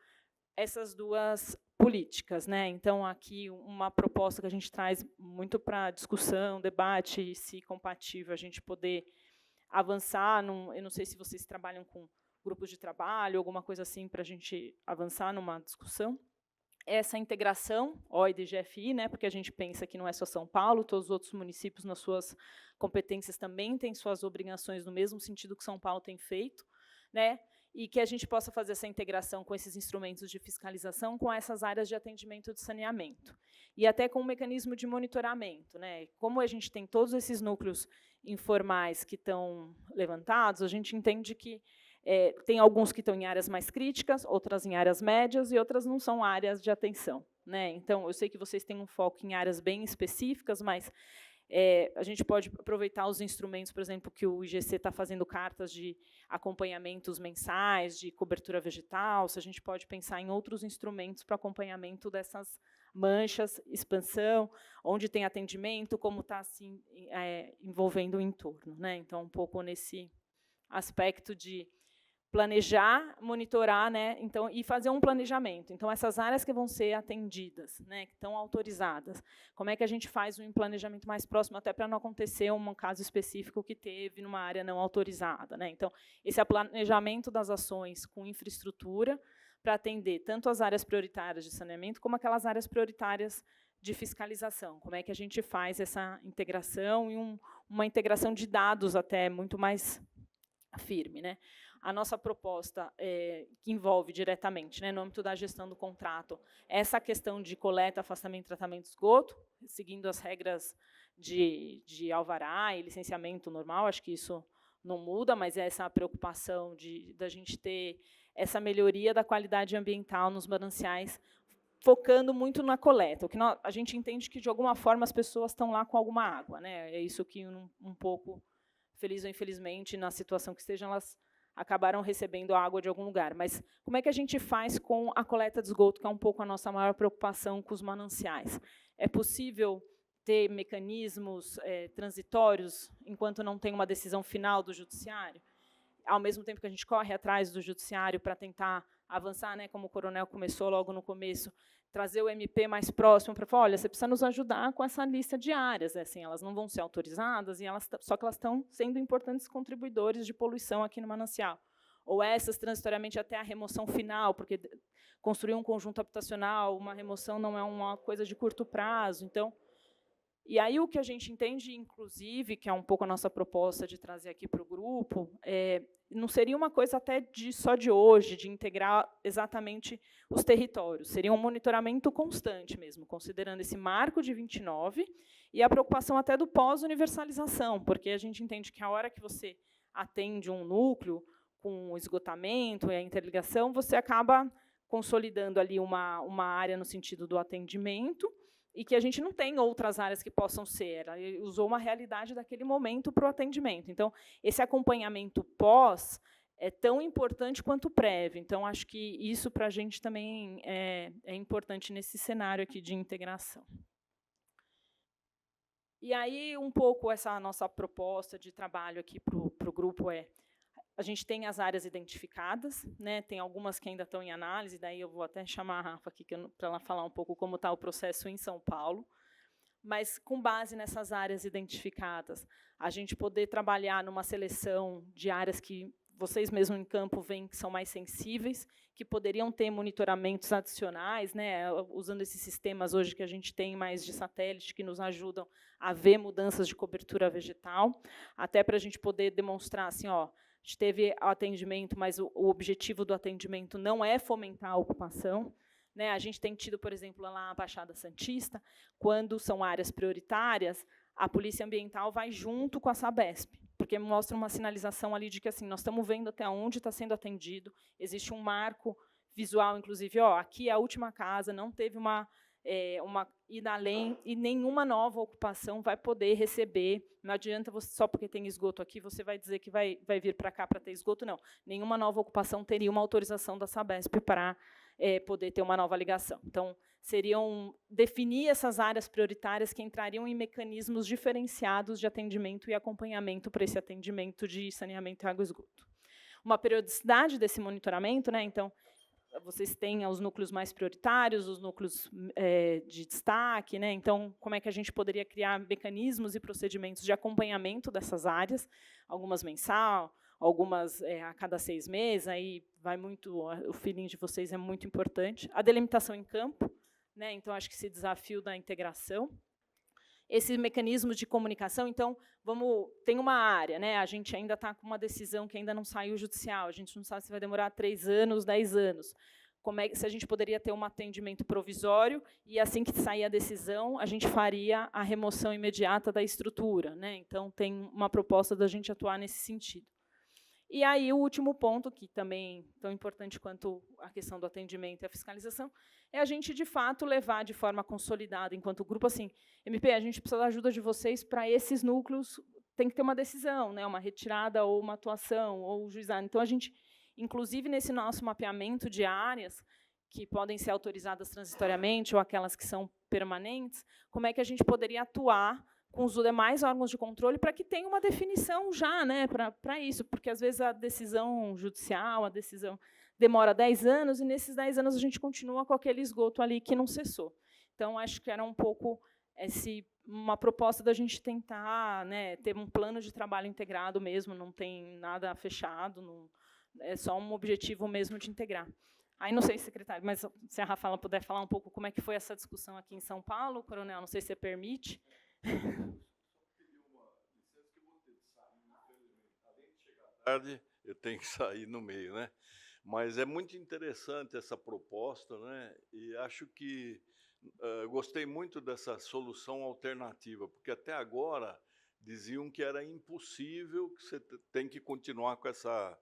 essas duas políticas, né? Então, aqui, uma proposta que a gente traz muito para discussão, debate, se compatível, a gente poder avançar. Eu não sei se vocês trabalham com grupos de trabalho, alguma coisa assim, para a gente avançar numa discussão. Essa integração, OID e GFI, né, porque a gente pensa que não é só São Paulo, todos os outros municípios, nas suas competências, também têm suas obrigações no mesmo sentido que São Paulo tem feito, né, e que a gente possa fazer essa integração com esses instrumentos de fiscalização, com essas áreas de atendimento de saneamento. E até com um mecanismo de monitoramento, né? Como a gente tem todos esses núcleos informais que estão levantados, a gente entende que tem alguns que estão em áreas mais críticas, outras em áreas médias, e outras não são áreas de atenção, né? Então, eu sei que vocês têm um foco em áreas bem específicas, mas a gente pode aproveitar os instrumentos, por exemplo, que o IGC está fazendo cartas de acompanhamentos mensais, de cobertura vegetal, se a gente pode pensar em outros instrumentos para acompanhamento dessas manchas, expansão, onde tem atendimento, como está assim, envolvendo o entorno, né? Então, um pouco nesse aspecto de planejar, monitorar, né? Então, e fazer um planejamento. Então, essas áreas que vão ser atendidas, né, que estão autorizadas, como é que a gente faz um planejamento mais próximo, até para não acontecer um caso específico que teve numa área não autorizada, né? Então, esse é o planejamento das ações com infraestrutura para atender tanto as áreas prioritárias de saneamento como aquelas áreas prioritárias de fiscalização. Como é que a gente faz essa integração e uma integração de dados até muito mais firme, né? A nossa proposta, que envolve diretamente, né, no âmbito da gestão do contrato, essa questão de coleta, afastamento e tratamento de esgoto, seguindo as regras de alvará e licenciamento normal, acho que isso não muda, mas é essa preocupação da gente ter essa melhoria da qualidade ambiental nos mananciais, focando muito na coleta. O que a gente entende que, de alguma forma, as pessoas estão lá com alguma água, né? É isso que, um pouco, feliz ou infelizmente, na situação que estejam, elas acabaram recebendo a água de algum lugar. Mas como é que a gente faz com a coleta de esgoto, que é um pouco a nossa maior preocupação com os mananciais? É possível ter mecanismos transitórios, enquanto não tem uma decisão final do judiciário? Ao mesmo tempo que a gente corre atrás do judiciário para tentar avançar, né, como o coronel começou logo no começo, trazer o MP mais próximo para falar, olha, você precisa nos ajudar com essa lista de áreas, assim, elas não vão ser autorizadas, só que elas estão sendo importantes contribuidores de poluição aqui no manancial. Ou essas, transitoriamente, até a remoção final, porque construir um conjunto habitacional, uma remoção não é uma coisa de curto prazo. Então, e aí o que a gente entende, inclusive, que é um pouco a nossa proposta de trazer aqui para o grupo, não seria uma coisa até só de hoje, de integrar exatamente os territórios, seria um monitoramento constante mesmo, considerando esse marco de 29 e a preocupação até do pós-universalização, porque a gente entende que a hora que você atende um núcleo com o esgotamento e a interligação, você acaba consolidando ali uma área no sentido do atendimento, e que a gente não tem outras áreas que possam ser. Ela usou uma realidade daquele momento para o atendimento. Então, esse acompanhamento pós é tão importante quanto o prévio. Então, acho que isso, para a gente, também é importante nesse cenário aqui de integração. E aí, um pouco, essa nossa proposta de trabalho aqui para o grupo a gente tem as áreas identificadas, né? Tem algumas que ainda estão em análise, daí eu vou até chamar a Rafa aqui para ela falar um pouco como está o processo em São Paulo. Mas, com base nessas áreas identificadas, a gente poder trabalhar numa seleção de áreas que vocês mesmos em campo veem que são mais sensíveis, que poderiam ter monitoramentos adicionais, né? Usando esses sistemas hoje que a gente tem mais de satélite, que nos ajudam a ver mudanças de cobertura vegetal, até para a gente poder demonstrar assim, ó, a gente teve atendimento, mas o objetivo do atendimento não é fomentar a ocupação. Né? A gente tem tido, por exemplo, lá na Baixada Santista, quando são áreas prioritárias, a Polícia Ambiental vai junto com a Sabesp, porque mostra uma sinalização ali de que assim, nós estamos vendo até onde está sendo atendido, existe um marco visual, inclusive, ó, aqui é a última casa, não teve uma ida além, e nenhuma nova ocupação vai poder receber. Não adianta você, só porque tem esgoto aqui, você vai dizer que vai vir para cá para ter esgoto, não. Nenhuma nova ocupação teria uma autorização da Sabesp para poder ter uma nova ligação. Então, seriam definir essas áreas prioritárias que entrariam em mecanismos diferenciados de atendimento e acompanhamento para esse atendimento de saneamento e água e esgoto. Uma periodicidade desse monitoramento, né? Então, vocês têm os núcleos mais prioritários, os núcleos de destaque, né? Então, como é que a gente poderia criar mecanismos e procedimentos de acompanhamento dessas áreas, algumas mensal, algumas a cada 6 meses, aí vai muito, o feeling de vocês é muito importante. A delimitação em campo, né? Então, acho que esse desafio da integração. esse mecanismo de comunicação. Então, tem uma área, né? A gente ainda está com uma decisão que ainda não saiu judicial, a gente não sabe se vai demorar 3 anos, 10 anos. Se a gente poderia ter um atendimento provisório e, assim que sair a decisão, a gente faria a remoção imediata da estrutura, né? Então, tem uma proposta da gente atuar nesse sentido. E aí, o último ponto, que também é tão importante quanto a questão do atendimento e a fiscalização, é a gente, de fato, levar de forma consolidada, enquanto grupo, assim, MP, a gente precisa da ajuda de vocês para esses núcleos, tem que ter uma decisão, né, uma retirada ou uma atuação, ou juizado. Então, a gente, inclusive, nesse nosso mapeamento de áreas, que podem ser autorizadas transitoriamente ou aquelas que são permanentes, como é que a gente poderia atuar com os demais órgãos de controle para que tenha uma definição já, né, para isso, porque, às vezes, a decisão judicial, a decisão demora 10 anos, e, nesses 10 anos, a gente continua com aquele esgoto ali que não cessou. Então, acho que era um pouco uma proposta da gente tentar, né, ter um plano de trabalho integrado mesmo, não tem nada fechado, não, é só um objetivo mesmo de integrar. Aí, não sei, secretário, mas se a Rafaela puder falar um pouco como é que foi essa discussão aqui em São Paulo, coronel, não sei se você permite. Tarde, eu tenho que sair no meio, né? Mas é muito interessante essa proposta, né? E acho que gostei muito dessa solução alternativa, porque até agora diziam que era impossível, que você tem que continuar com essa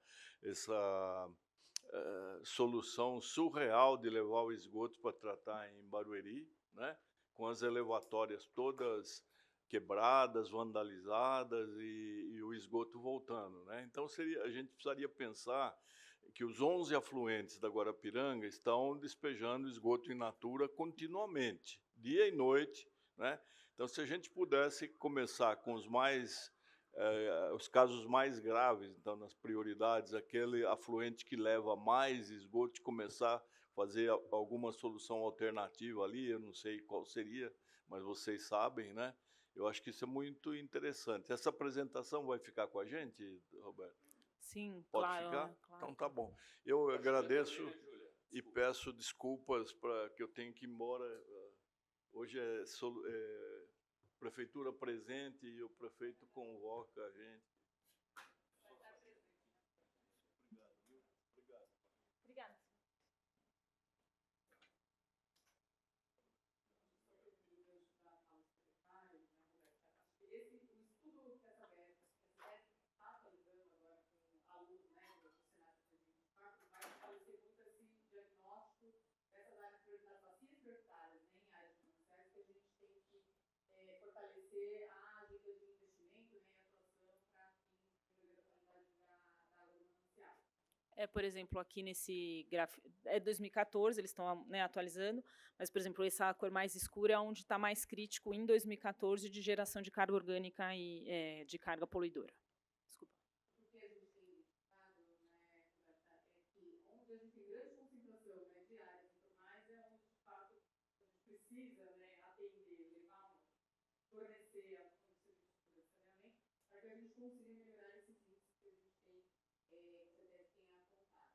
solução surreal de levar o esgoto para tratar em Barueri, né? Com as elevatórias todas quebradas, vandalizadas e o esgoto voltando, né? Então, a gente precisaria pensar que os 11 afluentes da Guarapiranga estão despejando esgoto in natura continuamente, dia e noite, né? Então, se a gente pudesse começar com os casos mais graves, então, nas prioridades, aquele afluente que leva mais esgoto, começar a fazer alguma solução alternativa ali, eu não sei qual seria, mas vocês sabem, né? Eu acho que isso é muito interessante. Essa apresentação vai ficar com a gente, Roberto? Sim, pode claro, ficar? Claro. Então, tá bom. Eu agradeço e peço desculpas para que eu tenho que ir embora. Hoje é prefeitura presente e o prefeito convoca a gente. Obrigada. Fortalecer a agenda de investimento, né, e atuação para melhoria da qualidade da água do manancial. Por exemplo, aqui nesse gráfico, 2014, eles estão, né, atualizando, mas, por exemplo, essa cor mais escura é onde está mais crítico em 2014 de geração de carga orgânica e de carga poluidora. Desculpa. O que a gente tem identificado, né, é que onde a gente tem grande concentração, né, de áreas informais é onde, de fato, a gente precisa, né, atender, fornecer a serviço de saneamento, para que a gente consiga melhorar esses índices que a gente tem, que a CETESB tem apontado.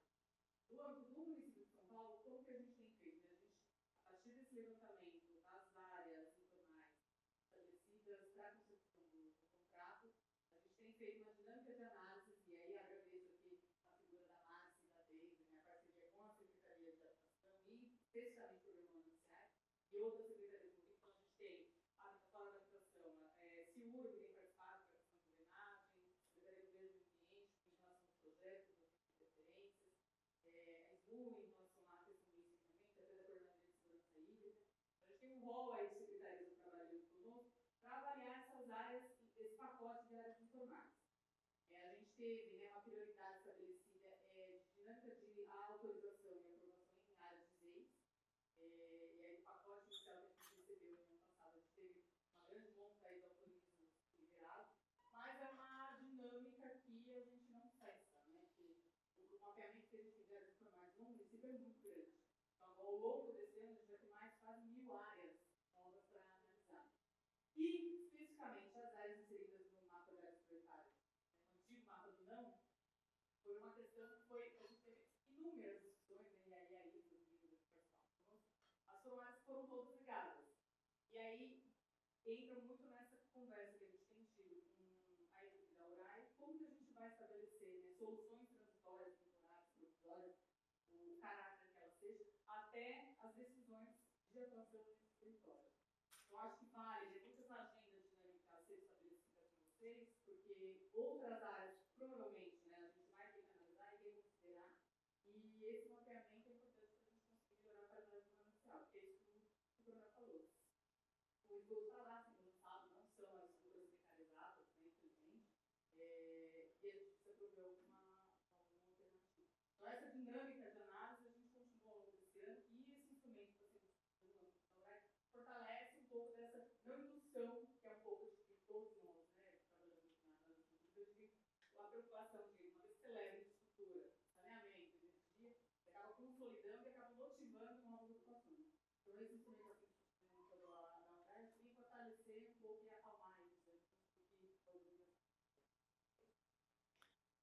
No âmbito do município de São Paulo, como que a gente tem feito? A gente, a partir desse levantamento das áreas informais estabelecidas para a concepção do contrato, a gente tem feito uma dinâmica de análise, e aí agradeço aqui a figura da Márcia e da Deise, né, a parceria com a Secretaria de Habitação e especificamente o Programa Mananciais e outras secretarias do município. Então, a gente tem fora da habitação, CIUR, que tem participado da questão de drenagem, Secretaria do Meio Ambiente, em relação aos projetos, as referências, a SBU, em relação à questão do licenciamento, até da Coordenadoria de Segurança Hídrica. A gente tem um rol aí de secretarias do trabalho conosco para avaliar essas áreas, esse pacote de áreas informais. A gente teve, né, uma prioridade estabelecida de dinâmica de autorização e aprovação em áreas de ZEIS, e aí o pacote inicial que a gente recebeu no ano passado, a gente teve uma grande monta aí de autorismo liberado, mas é uma dinâmica que a gente não cessa, né? Que o mapeamento que a gente fizer de informais no município é muito grande. Então, ao longo desse ano, a gente vai ter mais quase 1000 áreas novas para analisar. E, especificamente, as áreas inseridas no mapa de áreas prioritárias, no antigo mapa do não, foi uma questão que a gente teve inúmeras discussões, né? E aí, as áreas foram todas ligadas. E aí, entra muito nessa conversa que a gente tem tido com a equipe da URAI, como que a gente vai estabelecer, né, soluções transitórias, temporárias, provisórias, o caráter que ela seja, até as decisões de atuação nesse território. Eu acho que vale, é muitas agendas dinâmicas a ser estabelecidas com vocês, porque outras áreas, provavelmente, né, a gente vai ter que analisar e reconsiderar, e esse mapeamento é importante para a gente conseguir melhorar a qualidade do manancial, porque é isso que o Bruno falou. O esgoto está lá, sendo lançado, não são as estruturas mecanizadas, né, infelizmente, e a gente precisa prover alguma alternativa. Então, essa dinâmica de análise a gente continua ao longo desse ano, e esse instrumento que você fortalece um pouco dessa não indução, que é um pouco de todos nós, né, trabalhamos na agricultura, a preocupação de, uma vez que você leva infraestrutura, saneamento, energia, você acaba consolidando e acaba motivando uma nova ocupação. Então, esse instrumento que a gente tem na URAI tem que fortalecer um pouco e acalmar isso,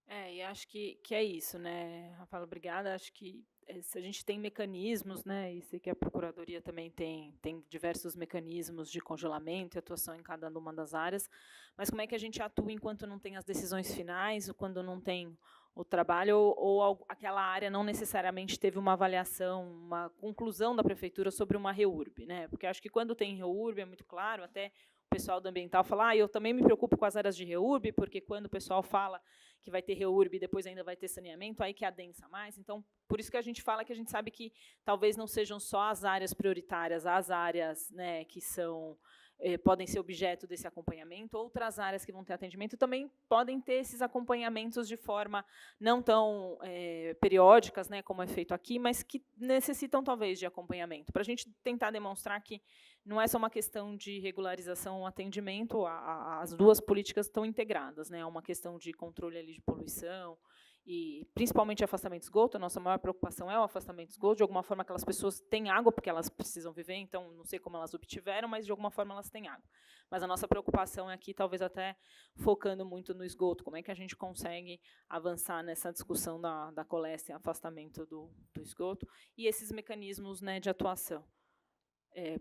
né, E acho que é isso, né, Rafael, obrigada. Acho que se a gente tem mecanismos, né, e sei que a Procuradoria também tem diversos mecanismos de congelamento e atuação em cada uma das áreas, mas como é que a gente atua enquanto não tem as decisões finais, ou quando não tem o trabalho, ou aquela área não necessariamente teve uma avaliação, uma conclusão da Prefeitura sobre uma REURB, né? Porque acho que quando tem REURB é muito claro, até o pessoal do ambiental fala, eu também me preocupo com as áreas de REURB, porque quando o pessoal fala que vai ter REURB e depois ainda vai ter saneamento, aí que adensa mais. Então, por isso que a gente fala que a gente sabe que talvez não sejam só as áreas prioritárias, as áreas, né, que são podem ser objeto desse acompanhamento, outras áreas que vão ter atendimento também podem ter esses acompanhamentos de forma não tão periódicas, né, como é feito aqui, mas que necessitam talvez de acompanhamento, para a gente tentar demonstrar que não é só uma questão de regularização ou atendimento, as duas políticas estão integradas, né, é uma questão de controle ali de poluição, e principalmente afastamento de esgoto. A nossa maior preocupação é o afastamento de esgoto, de alguma forma aquelas pessoas têm água, porque elas precisam viver, então não sei como elas obtiveram, mas de alguma forma elas têm água. Mas a nossa preocupação é aqui, talvez até focando muito no esgoto, como é que a gente consegue avançar nessa discussão da coleta e afastamento do esgoto, e esses mecanismos, né, de atuação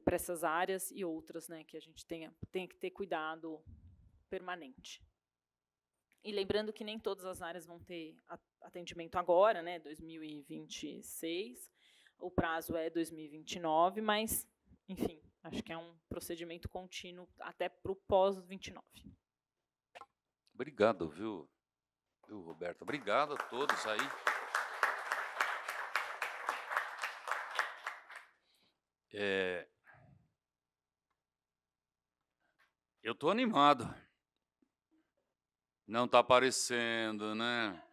para essas áreas e outras, né, que a gente tem que ter cuidado permanente. E lembrando que nem todas as áreas vão ter atendimento agora, né, 2026, o prazo é 2029, mas, enfim, acho que é um procedimento contínuo até para o pós-29. Obrigado, viu, Roberto? Obrigado a todos aí. Eu estou animado. Não está aparecendo, né?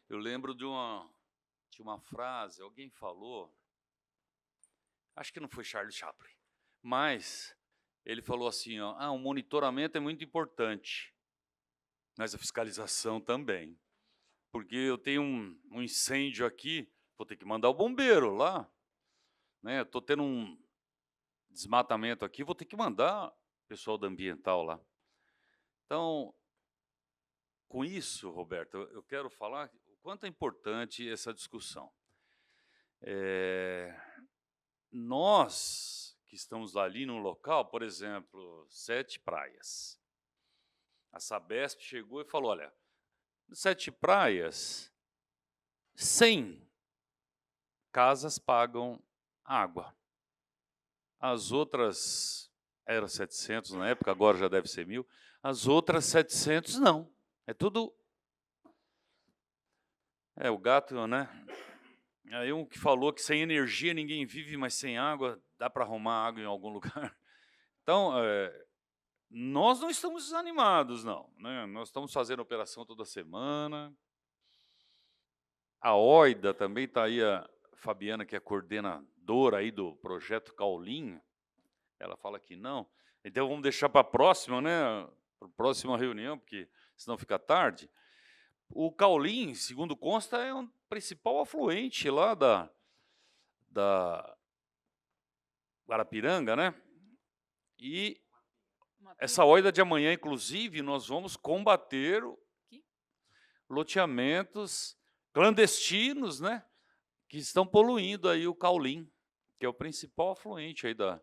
Eu lembro de uma frase, alguém falou, acho que não foi Charles Chaplin, mas ele falou assim, o monitoramento é muito importante, mas a fiscalização também. Porque eu tenho um incêndio aqui, vou ter que mandar o bombeiro lá, né? Estou tendo um desmatamento aqui, vou ter que mandar o pessoal da ambiental lá. Então, com isso, Roberto, eu quero falar o quanto é importante essa discussão. Nós que estamos ali no local, por exemplo, 7 praias. A Sabesp chegou e falou, olha, 7 praias, 100 casas pagam água. As outras, eram 700 na época, agora já deve ser 1.000, as outras 700 não. É tudo... o gato, né? Aí um que falou que sem energia ninguém vive, mas sem água dá para arrumar água em algum lugar. Então, nós não estamos desanimados, não, né? Nós estamos fazendo operação toda semana. A OIDA também está aí, a Fabiana, que é coordenadora aí do projeto Caulim, ela fala que não. Então, vamos deixar para a próxima, né? Para a próxima reunião, porque senão fica tarde. O Caulim, segundo consta, é o principal afluente lá da Guarapiranga, né? E essa OIDA de amanhã, inclusive, nós vamos combater loteamentos clandestinos, né? Que estão poluindo aí o Caulim, que é o principal afluente aí da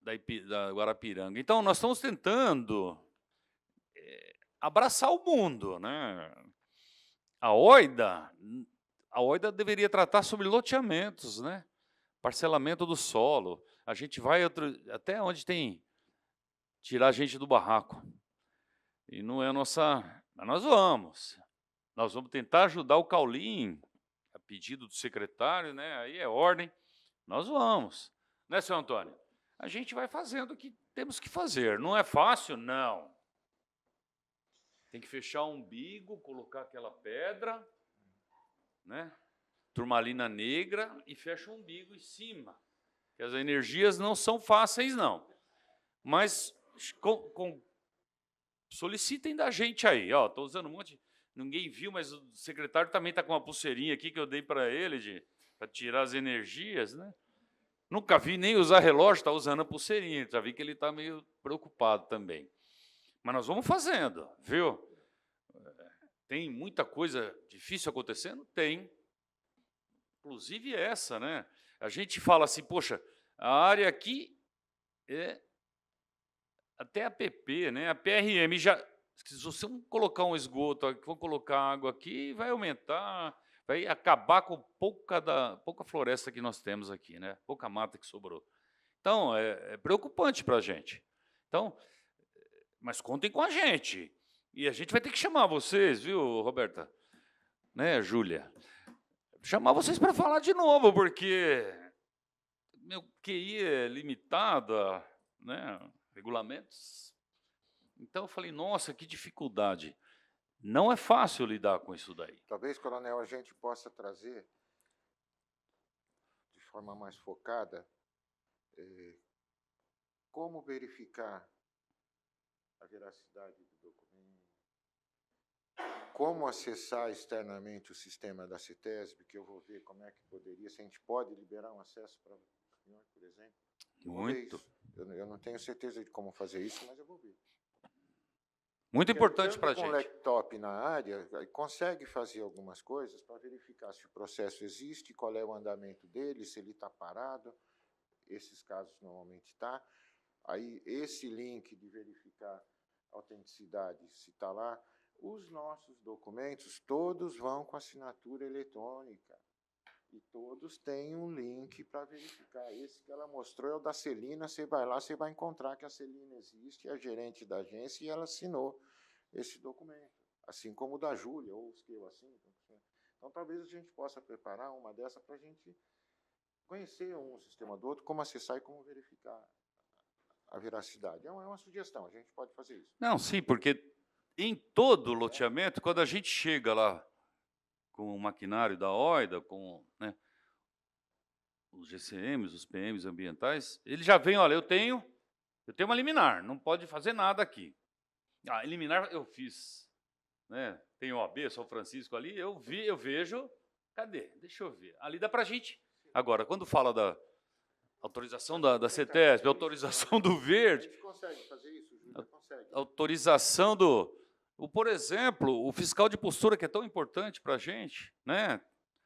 da Guarapiranga. Então, nós estamos tentando abraçar o mundo, né? A OIDA deveria tratar sobre loteamentos, né? Parcelamento do solo. A gente vai até onde tem tirar a gente do barraco. E não é a nossa... Mas nós vamos. Nós vamos tentar ajudar o Caulim, a pedido do secretário, né? Aí é ordem. Nós vamos. Né, senhor Antônio? A gente vai fazendo o que temos que fazer. Não é fácil? Não. Tem que fechar o umbigo, colocar aquela pedra, né? Turmalina negra e fecha o umbigo em cima. Que as energias não são fáceis, não. Mas solicitem da gente aí. Estou usando um monte. Ninguém viu, mas o secretário também está com uma pulseirinha aqui que eu dei para ele para tirar as energias, né? Nunca vi nem usar relógio, está usando a pulseirinha. Já vi que ele está meio preocupado também. Mas nós vamos fazendo, viu? Tem muita coisa difícil acontecendo? Tem. Inclusive essa, né? A gente fala assim, poxa, a área aqui é até a PP, né? A PRM já... Se você colocar um esgoto, vou colocar água aqui, vai aumentar, vai acabar com pouca floresta que nós temos aqui, né? Pouca mata que sobrou. Então, é preocupante para a gente. Então, mas contem com a gente. E a gente vai ter que chamar vocês, viu, Roberta? Né, Júlia? Chamar vocês para falar de novo, porque meu QI é limitado a, né, regulamentos. Então, eu falei, nossa, que dificuldade. Não é fácil lidar com isso daí. Talvez, coronel, a gente possa trazer, de forma mais focada, como verificar a veracidade do documento, como acessar externamente o sistema da CETESB, que eu vou ver como é que poderia, se a gente pode liberar um acesso para reuniões, por exemplo. Muito. Eu não tenho certeza de como fazer isso, mas eu vou ver. Muito importante para a gente. Com o laptop na área, consegue fazer algumas coisas para verificar se o processo existe, qual é o andamento dele, se ele está parado. Esses casos normalmente está. Aí, esse link de verificar a autenticidade, se está lá. Os nossos documentos, todos vão com assinatura eletrônica. E todos têm um link para verificar. Esse que ela mostrou é o da Celina. Você vai lá, você vai encontrar que a Celina existe, é a gerente da agência, e ela assinou esse documento. Assim como o da Júlia, ou os que eu assino. Então, talvez a gente possa preparar uma dessa para a gente conhecer um sistema do outro, como acessar e como verificar a veracidade. É uma sugestão, a gente pode fazer isso. Não, sim, porque em todo o loteamento, quando a gente chega lá com o maquinário da OIDA, com, né, os GCMs, os PMs ambientais, ele já vem, olha, eu tenho uma liminar, não pode fazer nada aqui. Liminar eu fiz, né? Tem OAB, São Francisco ali, eu vejo, cadê? Deixa eu ver. Ali dá para a gente. Agora, quando fala da autorização da CETESB, autorização do verde... A gente consegue fazer isso, Júlia? Consegue. Autorização por exemplo, o fiscal de postura, que é tão importante para a gente, né?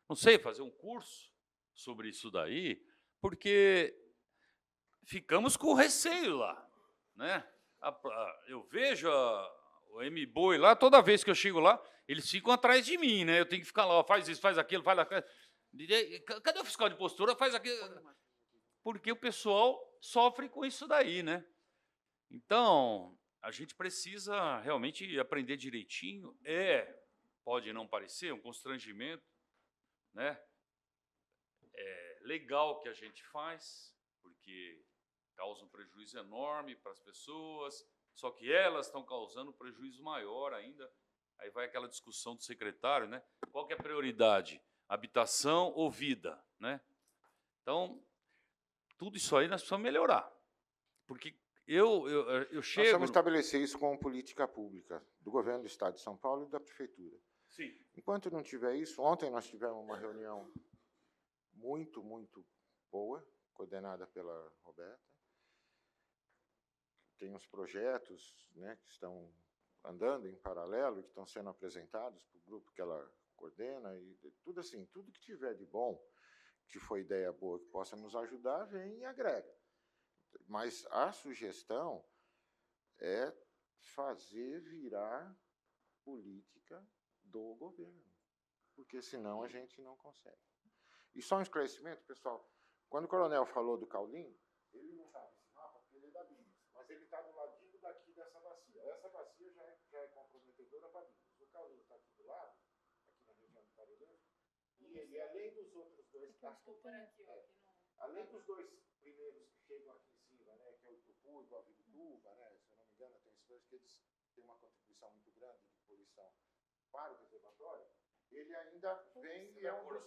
Não sei, fazer um curso sobre isso daí, porque ficamos com receio lá, né? Eu vejo o M-Boi lá, toda vez que eu chego lá, eles ficam atrás de mim, né? Eu tenho que ficar lá, faz isso, faz aquilo, faz aquilo. Cadê o fiscal de postura? Faz aquilo. Porque o pessoal sofre com isso daí, né? Então, a gente precisa realmente aprender direitinho. Pode não parecer um constrangimento, né? É legal que a gente faz, porque causa um prejuízo enorme para as pessoas, só que elas estão causando um prejuízo maior ainda. Aí vai aquela discussão do secretário, né? Qual que é a prioridade? Habitação ou vida, né? Então, tudo isso aí nós precisamos melhorar. Porque eu chego... Nós precisamos estabelecer isso como política pública do governo do Estado de São Paulo e da Prefeitura. Sim. Enquanto não tiver isso, ontem nós tivemos uma reunião muito, muito boa, coordenada pela Roberta. Tem uns projetos, né, que estão andando em paralelo, que estão sendo apresentados para o grupo que ela coordena, e tudo assim, tudo que tiver de bom, que foi ideia boa, que possa nos ajudar, vem e agrega. Mas a sugestão é fazer virar política do governo, porque senão a gente não consegue. E só um esclarecimento, pessoal, quando o coronel falou do Caulim, ele não está nesse mapa porque ele é da Biblis, mas ele está do ladinho daqui dessa bacia. Essa bacia já é comprometedora para a Biblis. O Caulim está aqui do lado, aqui na região do Parelheiros, e ele, além dos outros dois, além dos dois primeiros que chegam aqui em cima, né, que é o Tupu e o Guavibituba, né, se eu não me engano, tem esses dois que eles têm uma contribuição muito grande de poluição para o reservatório, ele ainda vem e é um dos...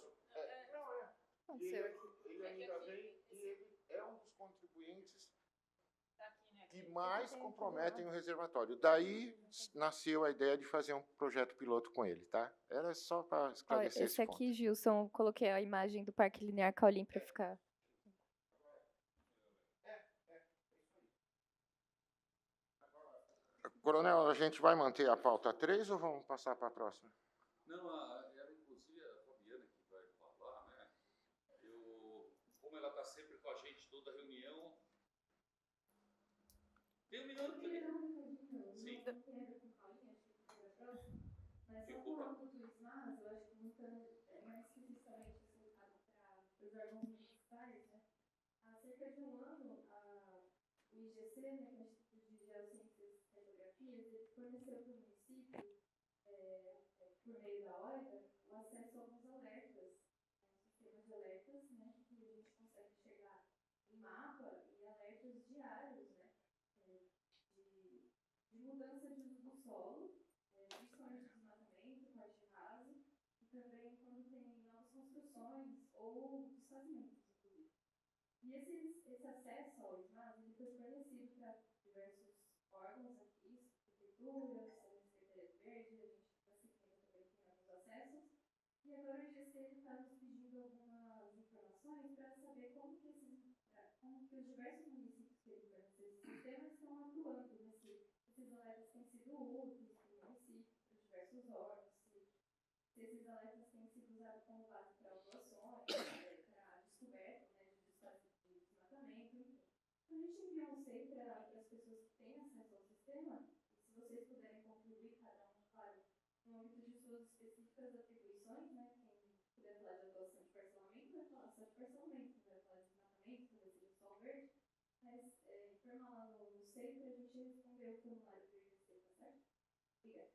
Ele ainda vem e ele é um dos contribuintes que mais comprometem o reservatório. Daí nasceu a ideia de fazer um projeto piloto com ele, tá? Era só para esclarecer esse ponto. Esse aqui, Gilson, coloquei a imagem do Parque Linear Caulim para ficar... Coronel, a gente vai manter a pauta 3 ou vamos passar para a próxima? Não, era inclusive a Fabiana que vai falar, né? Como ela está sempre com a gente toda a reunião. Tem um minuto também. Sim. Mas só falando do ISMAS, eu acho que muito mais especificamente voltado para os órgãos municipais, né? Há cerca de um ano, o IGC, né, que é o Instituto de Geociências e Geografias, ele forneceu para o município, por meio da OIDA, o acesso a alguns alertas, um sistema de alertas, né, que a gente consegue chegar em mapa e alertas diários, né, de mudança de uso do solo, principalmente desmatamento, corte raso, e também quando tem novas construções ou desfazimentos, inclusive. E esse acesso ao ISMAS, ele foi fornecido para diversos órgãos aqui, prefeituras, secretarias verdes, a gente está seguindo também tem alguns acessos. E agora o IGC está nos pedindo algumas informações para saber como que os diversos municípios que ele forneceu esse sistema estão atuando esses alertas têm sido úteis para o município, para os diversos órgãos, se esses alertas têm sido usados como base para autuações, para descoberta, né, de desmatamento, enfim. A gente enviou um SEI para as pessoas que têm acesso ao sistema, e se vocês puderem contribuir, cada um, claro, no âmbito de suas específicas atribuições, né, quem puder falar de atuação de parcelamento, vai falar só de parcelamento, quem vai falar de desmatamento, talvez seja só o verde, mas informa lá no SEI para a gente responder o formulário do IGC, tá certo? Obrigada.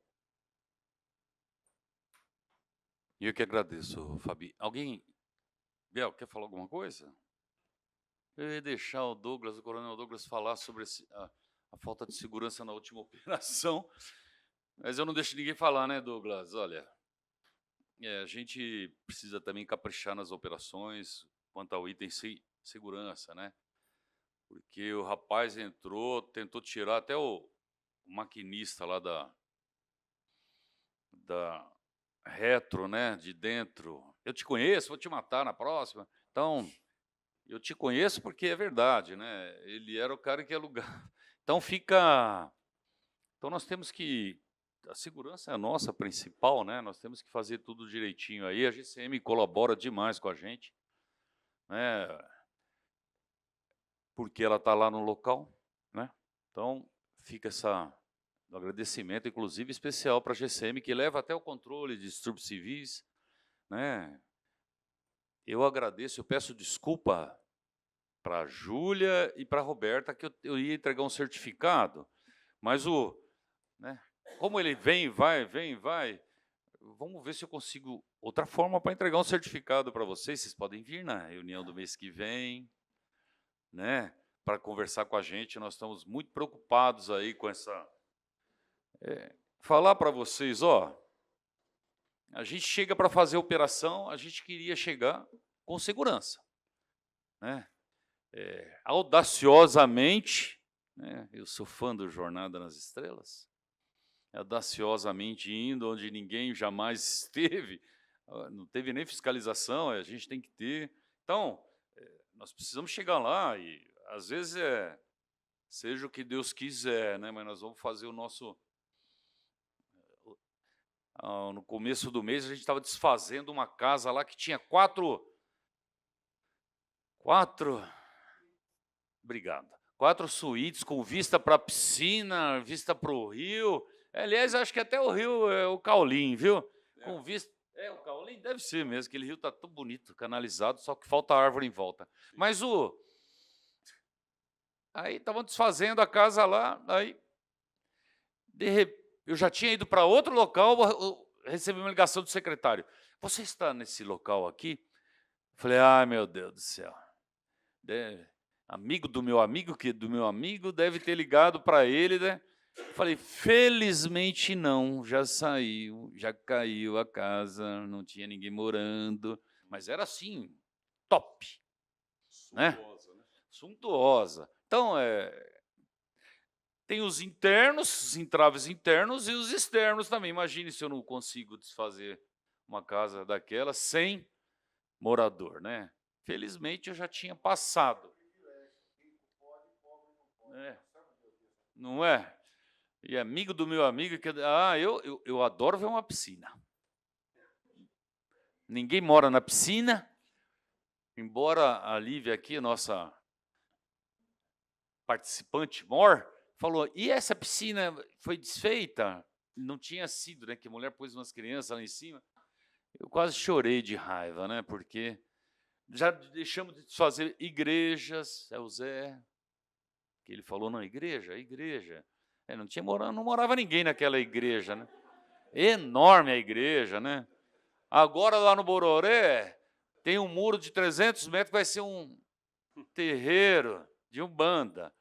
E eu que agradeço, Fabi. Alguém, Bel, quer falar alguma coisa? Eu ia deixar o Coronel Douglas, falar sobre a falta de segurança na última operação, mas eu não deixo ninguém falar, né, Douglas? Olha, a gente precisa também caprichar nas operações quanto ao item segurança, né? Porque o rapaz entrou, tentou tirar até o maquinista lá da Retro, né, de dentro. Eu te conheço, vou te matar na próxima. Então, eu te conheço porque é verdade, né? Ele era o cara que ia alugar. Então Então nós temos que... A segurança é a nossa principal, né? Nós temos que fazer tudo direitinho aí. A GCM colabora demais com a gente, né? Porque ela está lá no local, né? Então fica um agradecimento, inclusive, especial para a GCM, que leva até o controle de distúrbios civis, né? Eu agradeço, eu peço desculpa para a Júlia e para a Roberta, que eu ia entregar um certificado, mas né, como ele vem, vai, vamos ver se eu consigo outra forma para entregar um certificado para vocês. Vocês podem vir na reunião do mês que vem, né, para conversar com a gente. Nós estamos muito preocupados aí com essa... falar para vocês, ó, a gente chega para fazer a operação, a gente queria chegar com segurança, né? Audaciosamente, né? Eu sou fã do Jornada nas Estrelas, audaciosamente indo onde ninguém jamais esteve, não teve nem fiscalização, a gente tem que ter. Então, nós precisamos chegar lá e, às vezes, seja o que Deus quiser, né? Mas nós vamos fazer o nosso... No começo do mês, a gente estava desfazendo uma casa lá que tinha quatro... Obrigado. 4 suítes com vista para a piscina, vista para o rio. Aliás, acho que até o rio é o Caulim, viu? Com vista. É, o Caulim deve ser mesmo, aquele rio está tão bonito, canalizado, só que falta árvore em volta. Mas aí estavam desfazendo a casa lá, aí eu já tinha ido para outro local, eu recebi uma ligação do secretário. Você está nesse local aqui? Eu falei, ai, meu Deus do céu. Amigo do meu amigo, que do meu amigo, deve ter ligado para ele, né? Eu falei, felizmente não, já saiu, já caiu a casa, não tinha ninguém morando, mas era assim, top, né? Suntuosa. Então, tem os internos, os entraves internos e os externos também. Imagine se eu não consigo desfazer uma casa daquela sem morador, né? Felizmente eu já tinha passado. Não é? E amigo do meu amigo, eu adoro ver uma piscina. Ninguém mora na piscina, embora a Lívia aqui, a nossa participante mor, falou, e essa piscina foi desfeita? Não tinha sido, né? Que a mulher pôs umas crianças lá em cima. Eu quase chorei de raiva, né? Porque já deixamos de fazer igrejas, é o Zé, que ele falou, não, igreja. Não morava ninguém naquela igreja, né? Enorme a igreja, né? Agora lá no Bororé tem um muro de 300 metros que vai ser um terreiro de Umbanda.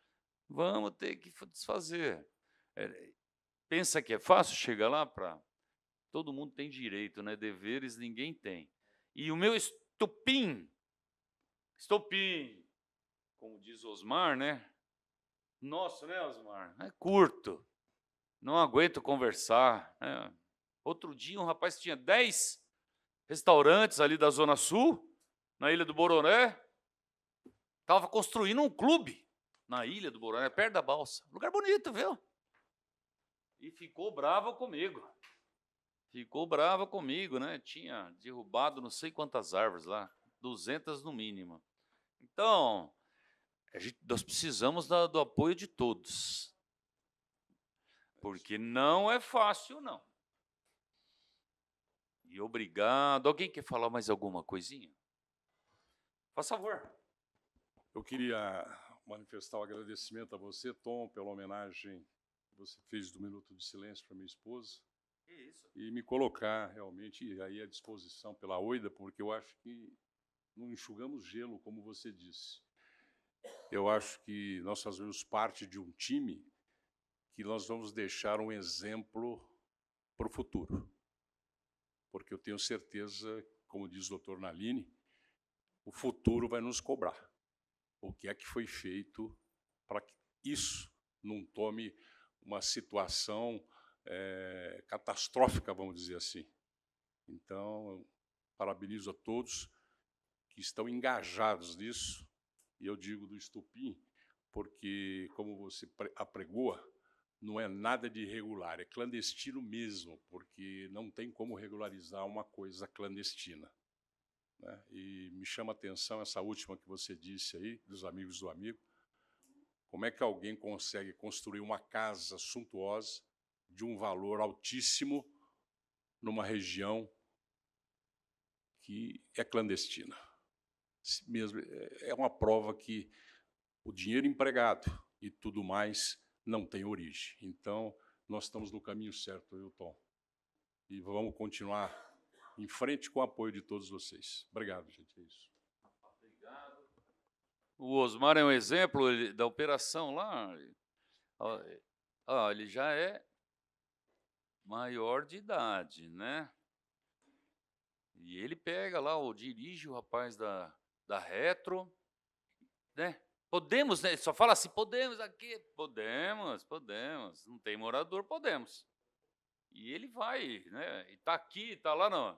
Vamos ter que desfazer. Pensa que é fácil chegar lá para... Todo mundo tem direito, né? Deveres ninguém tem. E o meu estopim, como diz Osmar, né? Nossa, né, Osmar? É curto. Não aguento conversar. Outro dia, um rapaz tinha 10 restaurantes ali da Zona Sul, na Ilha do Bororé. Estava construindo um clube na Ilha do Bororé, perto da balsa. Lugar bonito, viu? E ficou bravo comigo. Né? Tinha derrubado não sei quantas árvores lá, 200 no mínimo. Então, nós precisamos do apoio de todos. Porque não é fácil, não. E obrigado. Alguém quer falar mais alguma coisinha? Faz favor. Eu queria manifestar o agradecimento a você, Tom, pela homenagem que você fez do Minuto de Silêncio para minha esposa. Isso. E me colocar realmente aí à disposição pela OIDA, porque eu acho que não enxugamos gelo, como você disse. Eu acho que nós fazemos parte de um time que nós vamos deixar um exemplo para o futuro. Porque eu tenho certeza, como diz o Dr. Nalini, o futuro vai nos cobrar. O que é que foi feito para que isso não tome uma situação catastrófica, vamos dizer assim. Então, eu parabenizo a todos que estão engajados nisso, e eu digo do estupim, porque, como você apregoa, não é nada de irregular, é clandestino mesmo, porque não tem como regularizar uma coisa clandestina. Né? E me chama a atenção essa última que você disse aí, dos amigos do amigo, como é que alguém consegue construir uma casa suntuosa de um valor altíssimo numa região que é clandestina. Mesmo, é uma prova que o dinheiro empregado e tudo mais não tem origem. Então, nós estamos no caminho certo, eu, Tom. E vamos continuar em frente com o apoio de todos vocês. Obrigado, gente. É isso. Obrigado. O Osmar é um exemplo da operação lá. Ele já é maior de idade, né? E ele pega lá, dirige o rapaz da Retro, né? Podemos, né? Só fala assim, podemos aqui. Podemos. Não tem morador, podemos. E ele vai, né? E está aqui, está lá não.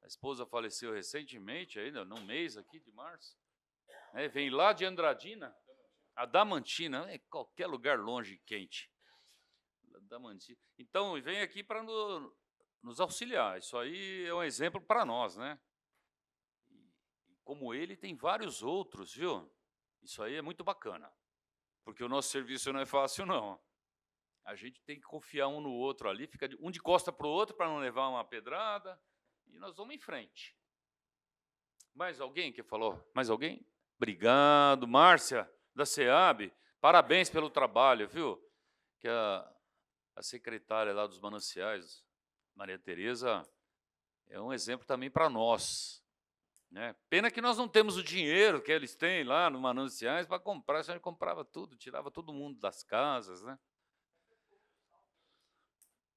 A esposa faleceu recentemente, ainda num mês aqui de março. Vem lá de Andradina, Adamantina, qualquer lugar longe e quente. Adamantina. Então, vem aqui para nos auxiliar. Isso aí é um exemplo para nós, né? E como ele, tem vários outros, viu? Isso aí é muito bacana. porque o nosso serviço não é fácil, não. A gente tem que confiar um no outro ali, fica um de costa para o outro para não levar uma pedrada, e nós vamos em frente. Mais alguém que falou? Mais alguém? Obrigado, Márcia, da SEAB, parabéns pelo trabalho, viu? Que a secretária lá dos mananciais, Maria Tereza, é um exemplo também para nós. Né? Pena que nós não temos o dinheiro que eles têm lá no mananciais para comprar, a gente comprava tudo, tirava todo mundo das casas, né?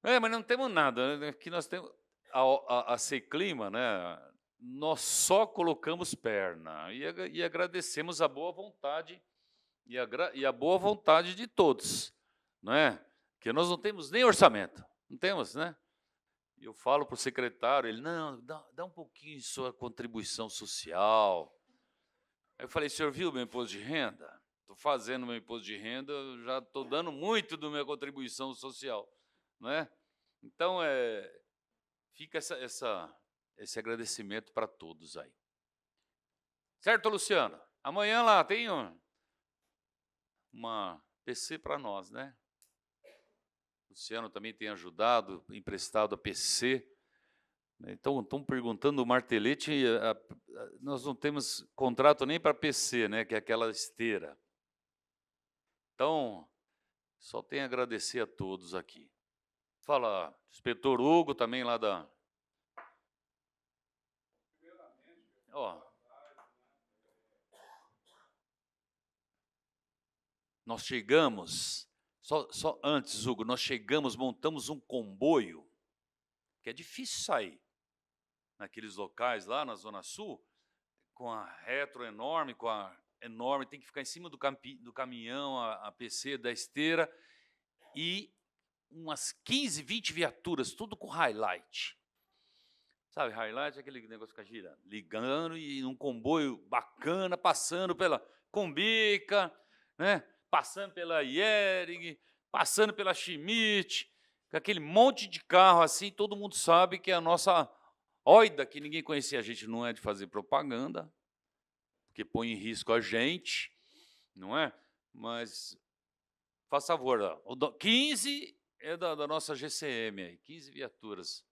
Mas não temos nada, né? Aqui nós temos a Seclima, né? Nós só colocamos perna e agradecemos a boa vontade e a boa vontade de todos, não é? Porque nós não temos nem orçamento, não temos, né? Eu falo para o secretário, ele, não, dá um pouquinho de sua contribuição social. Aí eu falei, senhor viu meu imposto de renda? Estou fazendo meu imposto de renda, já estou dando muito da minha contribuição social, não é? Então, fica esse agradecimento para todos aí. Certo, Luciano? Amanhã lá tem uma PC para nós, né? Luciano também tem ajudado, emprestado a PC. Então, estão perguntando o martelete, nós não temos contrato nem para PC, né, que é aquela esteira. Então, só tenho a agradecer a todos aqui. Fala, inspetor Hugo, também lá da... Nós chegamos... Só antes, Hugo, nós chegamos, montamos um comboio, que é difícil sair naqueles locais lá na Zona Sul, com a retro enorme, tem que ficar em cima do caminhão, a PC da esteira, e umas 15, 20 viaturas, tudo com highlight. Sabe, highlight é aquele negócio que fica girando, ligando, e um comboio bacana, passando pela Combica, né? Passando pela Hering, passando pela Schmidt, com aquele monte de carro assim, todo mundo sabe que a nossa Oida, que ninguém conhecia, a gente não é de fazer propaganda, porque põe em risco a gente, não é? Mas, faz favor, 15 é da nossa GCM, aí, 15 viaturas.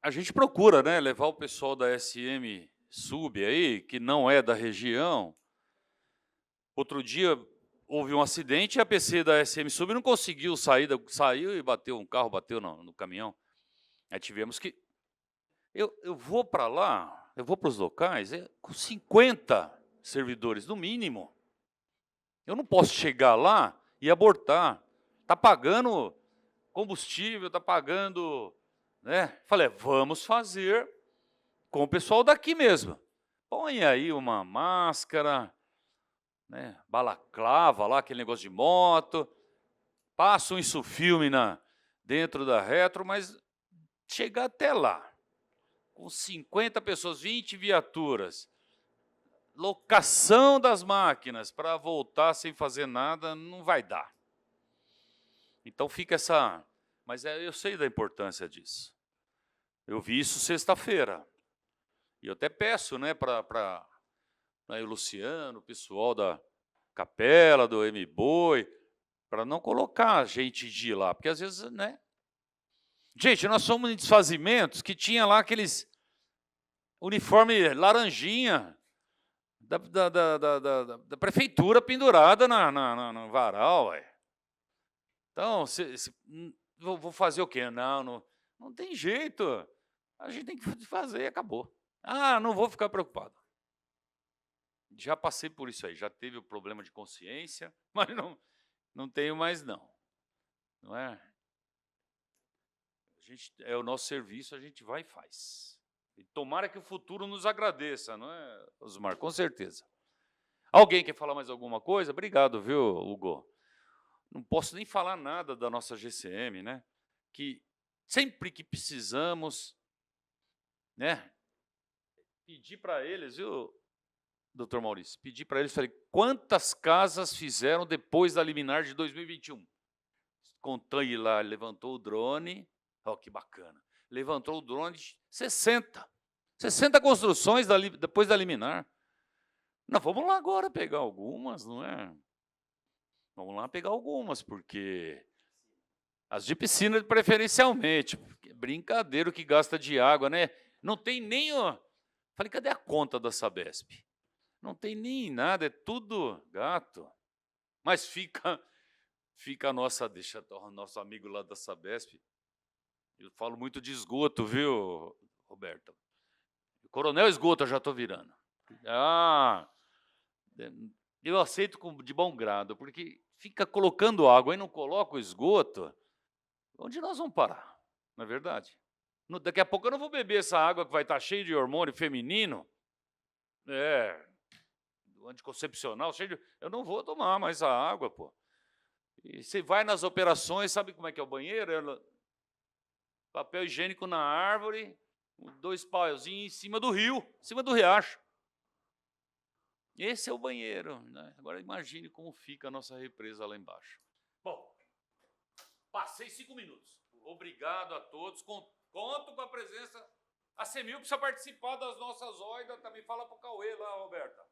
A gente procura, né, levar o pessoal da SM Sub aí, que não é da região. Outro dia houve um acidente e a PC da SM Sub não conseguiu sair, saiu e bateu um carro, bateu no caminhão. Aí tivemos que... Eu vou para lá, eu vou para os locais, com 50 servidores, no mínimo. Eu não posso chegar lá e abortar. Está pagando combustível, está pagando... Né? Falei, vamos fazer com o pessoal daqui mesmo. Põe aí uma máscara, né? Balaclava lá, aquele negócio de moto, passa um insufilme dentro da retro, mas chegar até lá, com 50 pessoas, 20 viaturas, locação das máquinas para voltar sem fazer nada, não vai dar. Então fica essa... Mas eu sei da importância disso. Eu vi isso sexta-feira. E eu até peço, né, para o Luciano, o pessoal da Capela, do M-Boi, para não colocar gente de lá, porque às vezes, né? Gente, nós somos em desfazimentos que tinha lá aqueles uniforme laranjinha da prefeitura pendurada no varal. Ué. Então, vou fazer o quê? Não tem jeito. A gente tem que fazer e acabou. Não vou ficar preocupado. Já passei por isso aí, já teve o problema de consciência, mas não tenho mais não. Não é? É o nosso serviço, a gente vai e faz. E tomara que o futuro nos agradeça, não é, Osmar? Com certeza. Alguém quer falar mais alguma coisa? Obrigado, viu, Hugo? Não posso nem falar nada da nossa GCM, né? Que sempre que precisamos, né? Pedir para eles, viu, doutor Maurício? Pedir para eles, falei, quantas casas fizeram depois da liminar de 2021? Contei lá, levantou o drone, ó, que bacana. Levantou o drone, 60 construções depois da liminar. Não, vamos lá agora pegar algumas, não é? Vamos lá pegar algumas, porque as de piscina preferencialmente, brincadeira que gasta de água, né? Não tem nem falei, cadê a conta da Sabesp? Não tem nem nada, é tudo gato. Mas fica a nossa, deixa o nosso amigo lá da Sabesp. Eu falo muito de esgoto, viu, Roberta? Coronel Esgoto eu já estou virando. Eu aceito de bom grado, porque fica colocando água e não coloca o esgoto, onde nós vamos parar? Não é verdade? Daqui a pouco eu não vou beber essa água que vai estar cheia de hormônio feminino, anticoncepcional, eu não vou tomar mais a água, pô. E você vai nas operações, sabe como é que é o banheiro? Papel higiênico na árvore, 2 pauzinhos em cima do rio, em cima do riacho. Esse é o banheiro, né? Agora imagine como fica a nossa represa lá embaixo. Bom, passei 5 minutos. Obrigado a todos. Conto com a presença. A CEMIL precisa participar das nossas OIDA. Também fala para o Cauê lá, Roberta.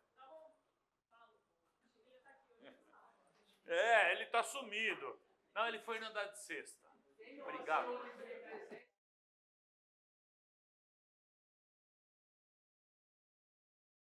Ele está sumido. Não, ele foi andar de sexta. Obrigado.